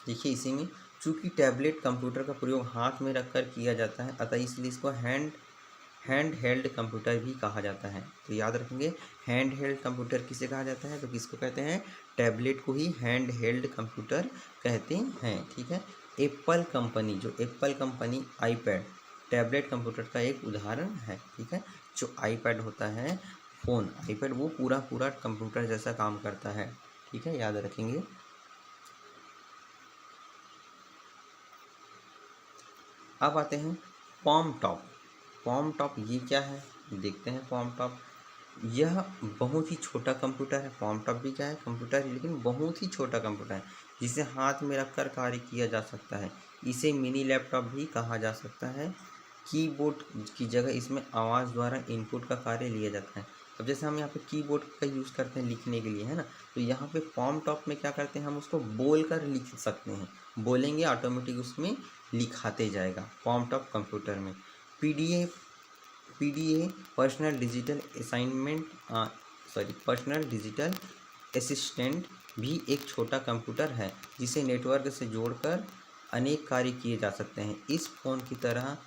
देखिए इसी में, चूँकि टैबलेट कंप्यूटर का प्रयोग हाथ में रखकर किया जाता है, अतः इसलिए इसको हैंड हेल्ड कंप्यूटर भी कहा जाता है। तो याद रखेंगे, हैंड हेल्ड कंप्यूटर किसे कहा जाता है, तो किसको कहते हैं, टैबलेट को ही हैंड हेल्ड कंप्यूटर कहते हैं। ठीक है, एप्पल कंपनी, जो Apple company iPad tablet computer का एक उदाहरण है। ठीक है, जो आईपैड होता है फ़ोन, आईपैड वो पूरा पूरा कंप्यूटर जैसा काम करता है। ठीक है, याद रखेंगे। अब आते हैं पॉम टॉप। पॉम टॉप ये क्या है, देखते हैं। पॉम टॉप यह बहुत ही छोटा कंप्यूटर है। पॉम टॉप भी क्या है, कंप्यूटर है, लेकिन बहुत ही छोटा कंप्यूटर है जिसे हाथ में रखकर कार्य किया जा सकता है। इसे मिनी लैपटॉप भी कहा जा सकता है। कीबोर्ड की जगह इसमें आवाज़ द्वारा इनपुट का कार्य लिया जाता है। अब जैसे हम यहाँ पे कीबोर्ड का यूज़ करते हैं लिखने के लिए, है ना, तो यहाँ पे पॉम टॉप में क्या करते हैं, हम उसको बोल कर लिख सकते हैं। बोलेंगे ऑटोमेटिक उसमें लिखाते जाएगा पॉम टॉप कंप्यूटर में। PDA personal digital assignment personal digital assistant भी एक छोटा कंप्यूटर है जिसे नेटवर्क से जोड़कर अनेक कार्य किए जा सकते हैं। इस फ़ोन की तरह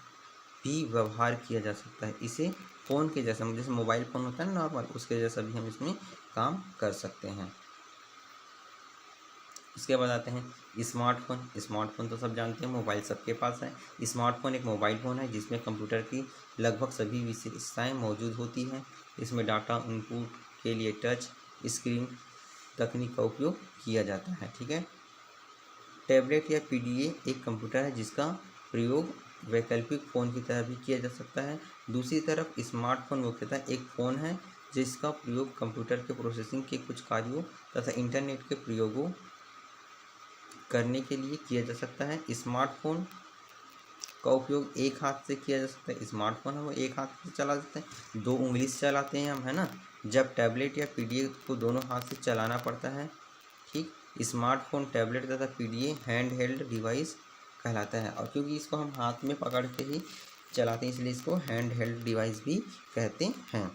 भी व्यवहार किया जा सकता है। इसे फ़ोन के जैसा, जैसे मोबाइल फ़ोन होता है ना नॉर्मल, उसके जैसा भी हम इसमें काम कर सकते हैं। उसके बाद आते हैं स्मार्टफोन। स्मार्टफोन तो सब जानते हैं, मोबाइल सबके पास है। स्मार्टफोन एक मोबाइल फ़ोन है जिसमें कंप्यूटर की लगभग सभी विशेषताएं मौजूद होती हैं। इसमें डाटा इनपुट के लिए टच स्क्रीन तकनीक का उपयोग किया जाता है। ठीक है, टैबलेट या पीडीए एक कंप्यूटर है जिसका प्रयोग वैकल्पिक फ़ोन की तरह भी किया जा सकता है। दूसरी तरफ स्मार्टफोन मुख्यतः एक फ़ोन है जिसका प्रयोग कंप्यूटर के प्रोसेसिंग के कुछ कार्यों तथा इंटरनेट के प्रयोगों करने के लिए किया जा सकता है। स्मार्टफोन का उपयोग एक हाथ से किया जा सकता है। स्मार्टफोन हम एक हाथ से चला सकते हैं, 2 उंगली से चलाते हैं हम, है ना, जब टैबलेट या पीडीए को दोनों हाथ से चलाना पड़ता है। ठीक, स्मार्टफोन, टैबलेट तथा पीडीए हैंड हेल्ड डिवाइस कहलाता है, और क्योंकि इसको हम हाथ में पकड़ के ही चलाते हैं इसलिए इसको हैंड हेल्ड डिवाइस भी कहते हैं।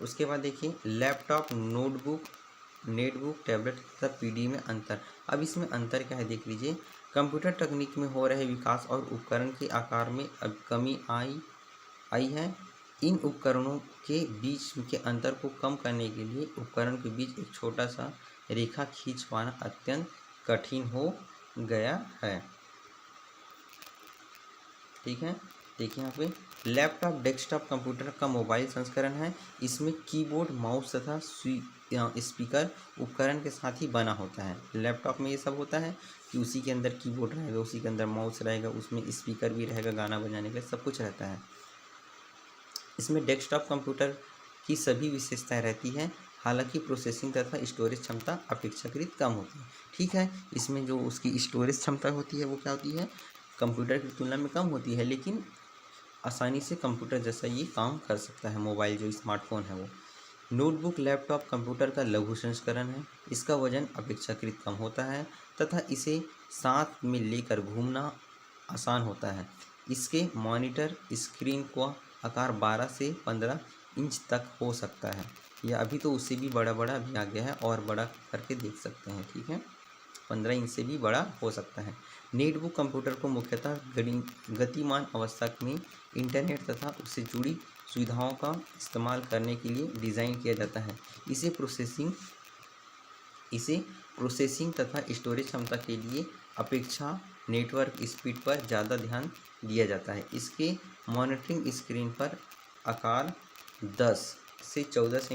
उसके बाद देखिए लैपटॉप, नेटबुक, टैबलेट तथा पीडीए में अंतर। अब इसमें अंतर क्या है देख लीजिए। कंप्यूटर तकनीक में हो रहे विकास और उपकरण के आकार में अब कमी आई है। इन उपकरणों के बीच के अंतर को कम करने के लिए उपकरण के बीच एक छोटा सा रेखा खींच पाना अत्यंत कठिन हो गया है। ठीक है, देखिए यहाँ पे लैपटॉप डेस्कटॉप कंप्यूटर का मोबाइल संस्करण है। इसमें कीबोर्ड, माउस तथा स्पीकर उपकरण के साथ ही बना होता है। लैपटॉप में ये सब होता है कि उसी के अंदर कीबोर्ड रहेगा, उसी के अंदर माउस रहेगा, उसमें स्पीकर भी रहेगा, गाना बजाने का सब कुछ रहता है। इसमें डेस्कटॉप कंप्यूटर की सभी विशेषताएं रहती हैं, हालांकि प्रोसेसिंग तथा स्टोरेज क्षमता अपेक्षाकृत कम होती है। ठीक है, इसमें जो उसकी स्टोरेज क्षमता होती है वो क्या होती है, कंप्यूटर की तुलना में कम होती है, लेकिन आसानी से कंप्यूटर जैसा ये काम कर सकता है मोबाइल जो स्मार्टफोन है वो। नोटबुक लैपटॉप कंप्यूटर का लघु संस्करण है। इसका वजन अपेक्षाकृत कम होता है तथा इसे साथ में लेकर घूमना आसान होता है। इसके मॉनिटर स्क्रीन का आकार 12 से 15 इंच तक हो सकता है, या अभी तो उससे भी बड़ा भी आ गया है और बड़ा करके देख सकते हैं। ठीक है, 15 इंच से भी बड़ा हो सकता है। नेटबुक कंप्यूटर को मुख्यतः गतिमान अवस्था में इंटरनेट तथा उससे जुड़ी सुविधाओं का इस्तेमाल करने के लिए डिज़ाइन किया जाता है। इसे प्रोसेसिंग तथा स्टोरेज क्षमता के लिए अपेक्षा नेटवर्क स्पीड पर ज़्यादा ध्यान दिया जाता है। इसके मॉनिटरिंग स्क्रीन पर आकार 10 से 14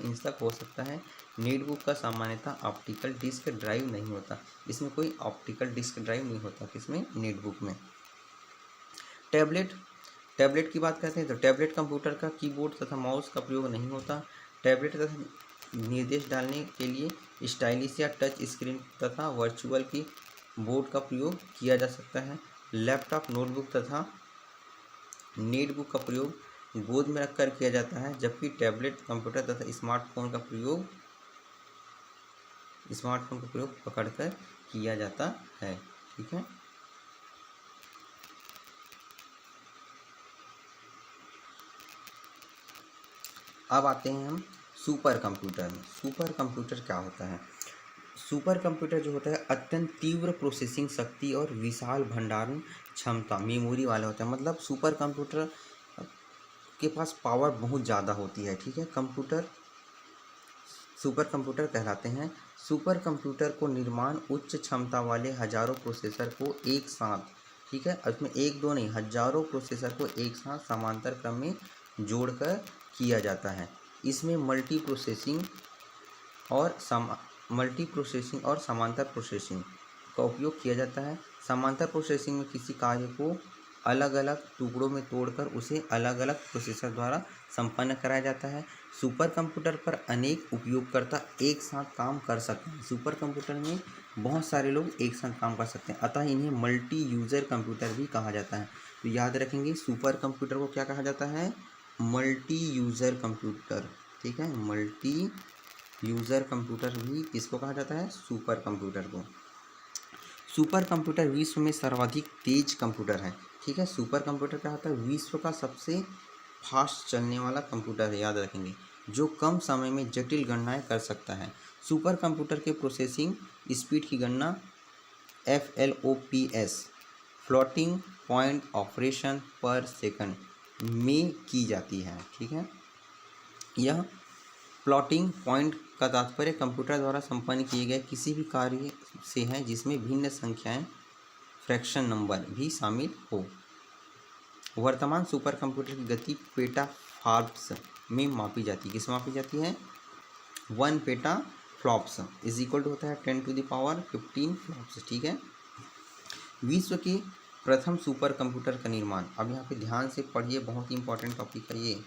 इंच तक हो सकता है। नेटबुक का सामान्यतः ऑप्टिकल डिस्क ड्राइव नहीं होता। इसमें कोई ऑप्टिकल डिस्क ड्राइव नहीं होता, किसमें, नेटबुक में। टैबलेट की बात करते हैं तो टैबलेट कंप्यूटर का कीबोर्ड तथा माउस का प्रयोग नहीं होता। टैबलेट तथा निर्देश डालने के लिए स्टाइलिश या टच स्क्रीन तथा वर्चुअल की बोर्ड का प्रयोग किया जा सकता है। लैपटॉप, नोटबुक तथा नेटबुक का प्रयोग गोद में रखकर किया जाता है, जबकि टैबलेट कंप्यूटर तथा स्मार्टफोन का प्रयोग पकड़कर किया जाता है। ठीक है, अब आते हैं हम सुपर कंप्यूटर में। सुपर कंप्यूटर क्या होता है? सुपर कंप्यूटर जो होता है अत्यंत तीव्र प्रोसेसिंग शक्ति और विशाल भंडारण क्षमता मेमोरी वाला होता है। मतलब सुपर कंप्यूटर के पास पावर बहुत ज़्यादा होती है। ठीक है, कंप्यूटर सुपर कंप्यूटर कहलाते हैं। सुपर कंप्यूटर को निर्माण उच्च क्षमता वाले हजारों प्रोसेसर को एक साथ, ठीक है, उसमें एक दो नहीं, हजारों प्रोसेसर को एक साथ समांतर क्रम में जोड़कर किया जाता है। इसमें मल्टी प्रोसेसिंग और समांतर प्रोसेसिंग का उपयोग किया जाता है। समांतर प्रोसेसिंग में किसी कार्य को अलग अलग टुकड़ों में तोड़कर उसे अलग अलग प्रोसेसर द्वारा संपन्न कराया जाता है। सुपर कंप्यूटर पर अनेक उपयोगकर्ता एक साथ काम कर सकते हैं। सुपर कंप्यूटर में बहुत सारे लोग एक साथ काम कर सकते हैं, अतः इन्हें मल्टी यूज़र कंप्यूटर भी कहा जाता है। तो याद रखेंगे, सुपर कंप्यूटर को क्या कहा जाता है? Multi user computer. ठीक है, मल्टी यूज़र कंप्यूटर भी किसको कहा जाता है? सुपर कंप्यूटर को। सुपर कंप्यूटर विश्व में सर्वाधिक तेज कंप्यूटर है। ठीक है, सुपर कंप्यूटर क्या होता है? विश्व का सबसे फास्ट चलने वाला कंप्यूटर है, याद रखेंगे, जो कम समय में जटिल गणनाएं कर सकता है। सुपर कंप्यूटर के प्रोसेसिंग स्पीड की गणना FLOPS फ्लोटिंग पॉइंट ऑपरेशन पर सेकंड में की जाती है। ठीक है, यह प्लॉटिंग पॉइंट का तात्पर्य कंप्यूटर द्वारा संपन्न किए गए किसी भी कार्य से है जिसमें भिन्न संख्याएं फ्रैक्शन नंबर भी शामिल हो। वर्तमान सुपर कंप्यूटर की गति पेटा फ्लॉप्स में मापी जाती है। किस मापी जाती है? 1 peta flops is equal to होता है 10⁻15 फ्लॉप्स। ठीक है, विश्व के प्रथम सुपर कंप्यूटर का निर्माण, अब यहाँ पे ध्यान से पढ़िए, बहुत ही इंपॉर्टेंट टॉपिक है ये।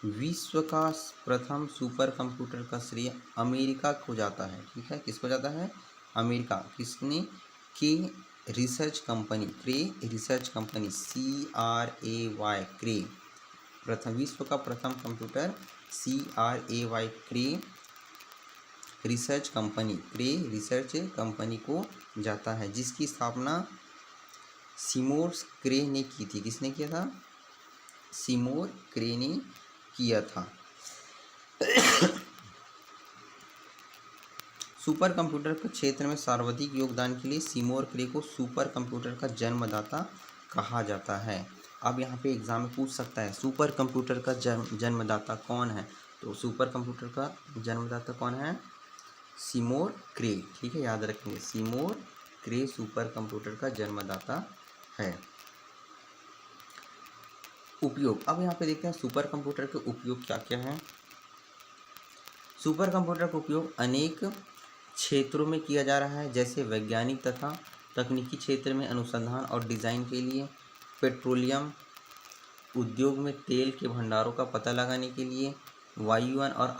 विश्व का प्रथम सुपर कंप्यूटर का श्रेय अमेरिका को जाता है। ठीक है, किसको जाता है? अमेरिका। किसने? के रिसर्च कंपनी, क्रे रिसर्च कंपनी, CRAY, क्रे। प्रथम विश्व का प्रथम कंप्यूटर CRAY, क्रे रिसर्च कंपनी, क्रे रिसर्च कंपनी को जाता है, जिसकी स्थापना सिमोर क्रे ने की थी। किसने किया था? सिमोर क्रे ने किया था। सुपर कंप्यूटर के क्षेत्र में सर्वाधिक योगदान के लिए सिमोर क्रे को सुपर कंप्यूटर का जन्मदाता कहा जाता है। अब यहाँ पे एग्जाम में पूछ सकता है सुपर कंप्यूटर का जन्मदाता कौन है? तो सुपर कंप्यूटर का जन्मदाता कौन है? सिमोर क्रे। ठीक है, याद रखेंगे, सिमोर क्रे सुपर कंप्यूटर का जन्मदाता है। उपयोग, अब यहाँ पे देखते हैं सुपर कंप्यूटर के उपयोग क्या क्या हैं। सुपर कंप्यूटर का उपयोग अनेक क्षेत्रों में किया जा रहा है, जैसे वैज्ञानिक तथा तकनीकी क्षेत्र में अनुसंधान और डिज़ाइन के लिए, पेट्रोलियम उद्योग में तेल के भंडारों का पता लगाने के लिए, वायुयान और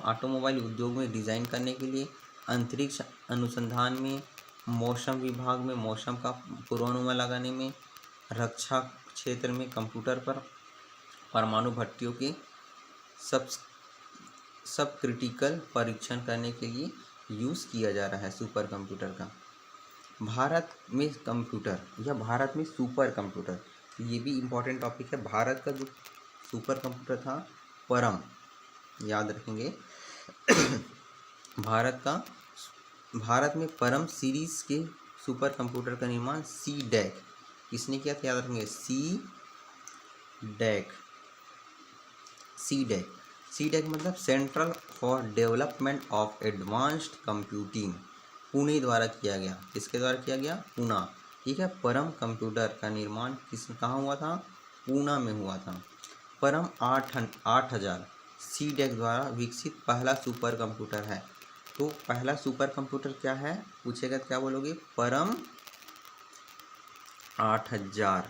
ऑटोमोबाइल उद्योग में डिज़ाइन करने के लिए, अंतरिक्ष अनुसंधान में, मौसम विभाग में मौसम का पूर्वानुमान लगाने में, रक्षा क्षेत्र में कंप्यूटर पर परमाणु भट्टियों के सब क्रिटिकल परीक्षण करने के लिए यूज़ किया जा रहा है सुपर कंप्यूटर का। भारत में कंप्यूटर या भारत में सुपर कंप्यूटर, ये भी इम्पोर्टेंट टॉपिक है। भारत का जो सुपर कंप्यूटर था परम, याद रखेंगे, भारत में परम सीरीज के सुपर कंप्यूटर का निर्माण CDAC किसने किया था? याद रखेंगे, CDAC मतलब central for development of advanced computing, Pune द्वारा किया गया। किसके द्वारा किया गया? पूना। ठीक है, परम कंप्यूटर का निर्माण कहाँ हुआ था? पूना में हुआ था। परम 8000 CDAC द्वारा विकसित पहला सुपर कंप्यूटर है। तो पहला सुपर कंप्यूटर क्या है पूछेगा तो क्या बोलोगे? परम 8000।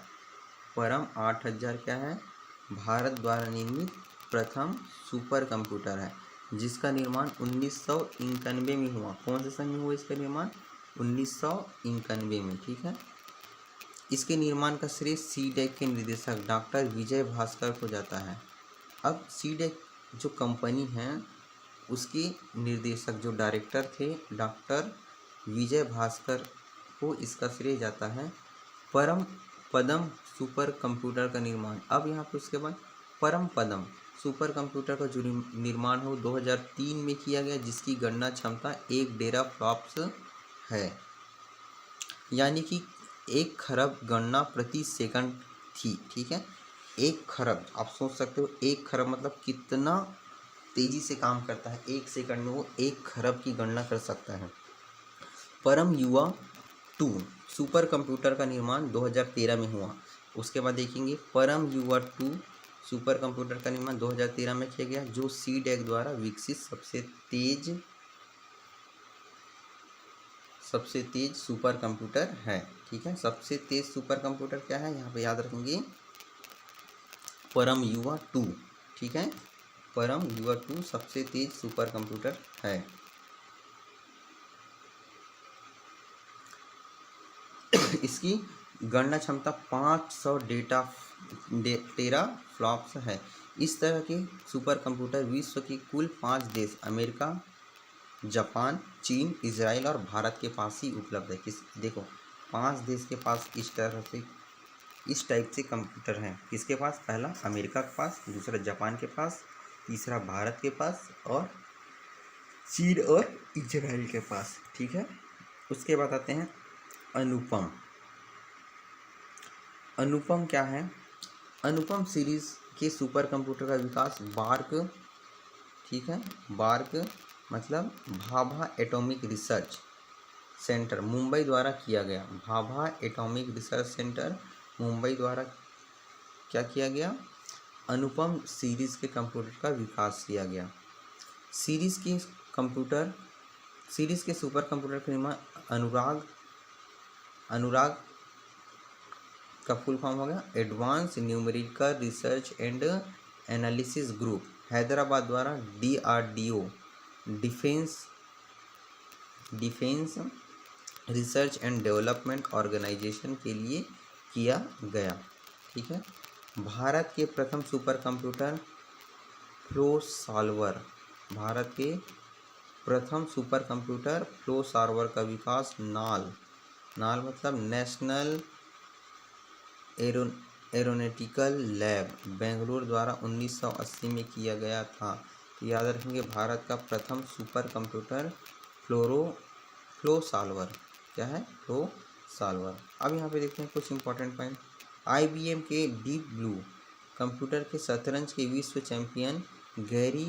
परम 8000 क्या है? भारत द्वारा निर्मित प्रथम सुपर कंप्यूटर है, जिसका निर्माण 1991 में हुआ। कौन से सन में हुआ इसका निर्माण? 1991 में। ठीक है, इसके निर्माण का श्रेय CDAC के निर्देशक डॉक्टर विजय भास्कर को जाता है। अब CDAC जो कंपनी है उसके निर्देशक जो डायरेक्टर थे डॉक्टर विजय भास्कर को इसका श्रेय जाता है। परम पदम सुपर कंप्यूटर का निर्माण, अब यहाँ पे उसके बाद परम पदम सुपर कंप्यूटर का जो निर्माण हो 2003 में किया गया, जिसकी गणना क्षमता 1 टेराफ्लॉप्स है, यानी कि 1 खरब गणना प्रति सेकंड थी। ठीक है, 1 खरब, आप सोच सकते हो 1 खरब मतलब कितना तेजी से काम करता है। 1 सेकंड में वो 1 खरब की गणना कर सकता है। परम युवा 2 सुपर कंप्यूटर का निर्माण 2013 में हुआ। उसके बाद देखेंगे परम युवा 2 सुपर कंप्यूटर का निर्माण 2013 में किया गया, जो सीडैक द्वारा विकसित सबसे तेज सुपर कंप्यूटर है। ठीक है, सबसे तेज सुपर कंप्यूटर क्या है, यहाँ पे याद रखेंगे परम युवा 2। ठीक है, परम युवा 2 सबसे तेज सुपर कंप्यूटर है। इसकी गणना क्षमता 500 टेराफ्लॉप्स है। इस तरह के सुपर कंप्यूटर विश्व के कुल 5 देश अमेरिका, जापान, चीन, इजराइल और भारत के पास ही उपलब्ध है। देखो 5 देश के पास इस टाइप से कंप्यूटर हैं। किसके पास? पहला अमेरिका के पास, दूसरा जापान के पास, तीसरा भारत के पास और चीन और इजराइल के पास। ठीक है, उसके बाद आते हैं अनुपम। अनुपम क्या है? अनुपम सीरीज के सुपर कंप्यूटर का विकास बार्क, ठीक है, बार्क मतलब Bhabha atomic research centre Mumbai द्वारा किया गया। Bhabha atomic research centre Mumbai द्वारा क्या किया गया? अनुपम सीरीज के कंप्यूटर का विकास किया गया। सीरीज के सुपर कंप्यूटर का निर्माण अनुराग का फुल फॉर्म हो गया advance numerical research and analysis group, Hyderabad द्वारा DRDO defence research and development organisation के लिए किया गया। ठीक है, भारत के प्रथम super computer flow solver, Bharat के प्रथम सुपर कंप्यूटर फ्लो सॉल्वर का विकास नाल मतलब नेशनल एरोनॉटिकल लैब बेंगलुरु द्वारा 1980 में किया गया था। तो याद रखेंगे भारत का प्रथम सुपर कंप्यूटर फ्लो सॉल्वर क्या है? Flow solver. अब यहाँ पे देखते हैं कुछ इंपॉर्टेंट पॉइंट। IBM के डीप ब्लू कंप्यूटर के शतरंज के विश्व चैंपियन गैरी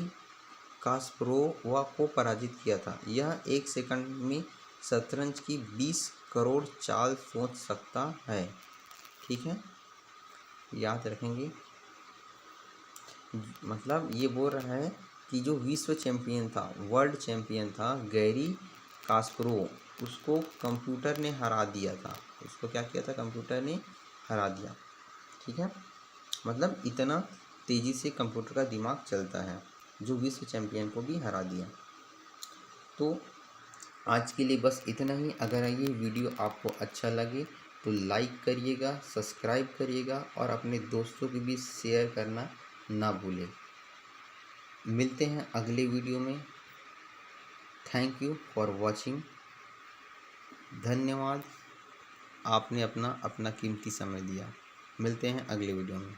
कास्परोव को पराजित किया था। यह 1 सेकंड में शतरंज की 20 करोड़ चाल सोच सकता है। ठीक है, याद रखेंगे, मतलब ये बोल रहा है कि जो विश्व चैंपियन था, वर्ल्ड चैंपियन था गैरी कास्परोव, उसको कंप्यूटर ने हरा दिया था। उसको क्या किया था? कंप्यूटर ने हरा दिया। ठीक है, मतलब इतना तेज़ी से कंप्यूटर का दिमाग चलता है, जो विश्व चैंपियन को भी हरा दिया। तो आज के लिए बस इतना ही। अगर ये वीडियो आपको अच्छा लगे तो लाइक करिएगा, सब्सक्राइब करिएगा और अपने दोस्तों के बीच शेयर करना ना भूलें। मिलते हैं अगले वीडियो में। Thank you for watching. धन्यवाद, आपने अपना कीमती समय दिया। मिलते हैं अगले वीडियो में।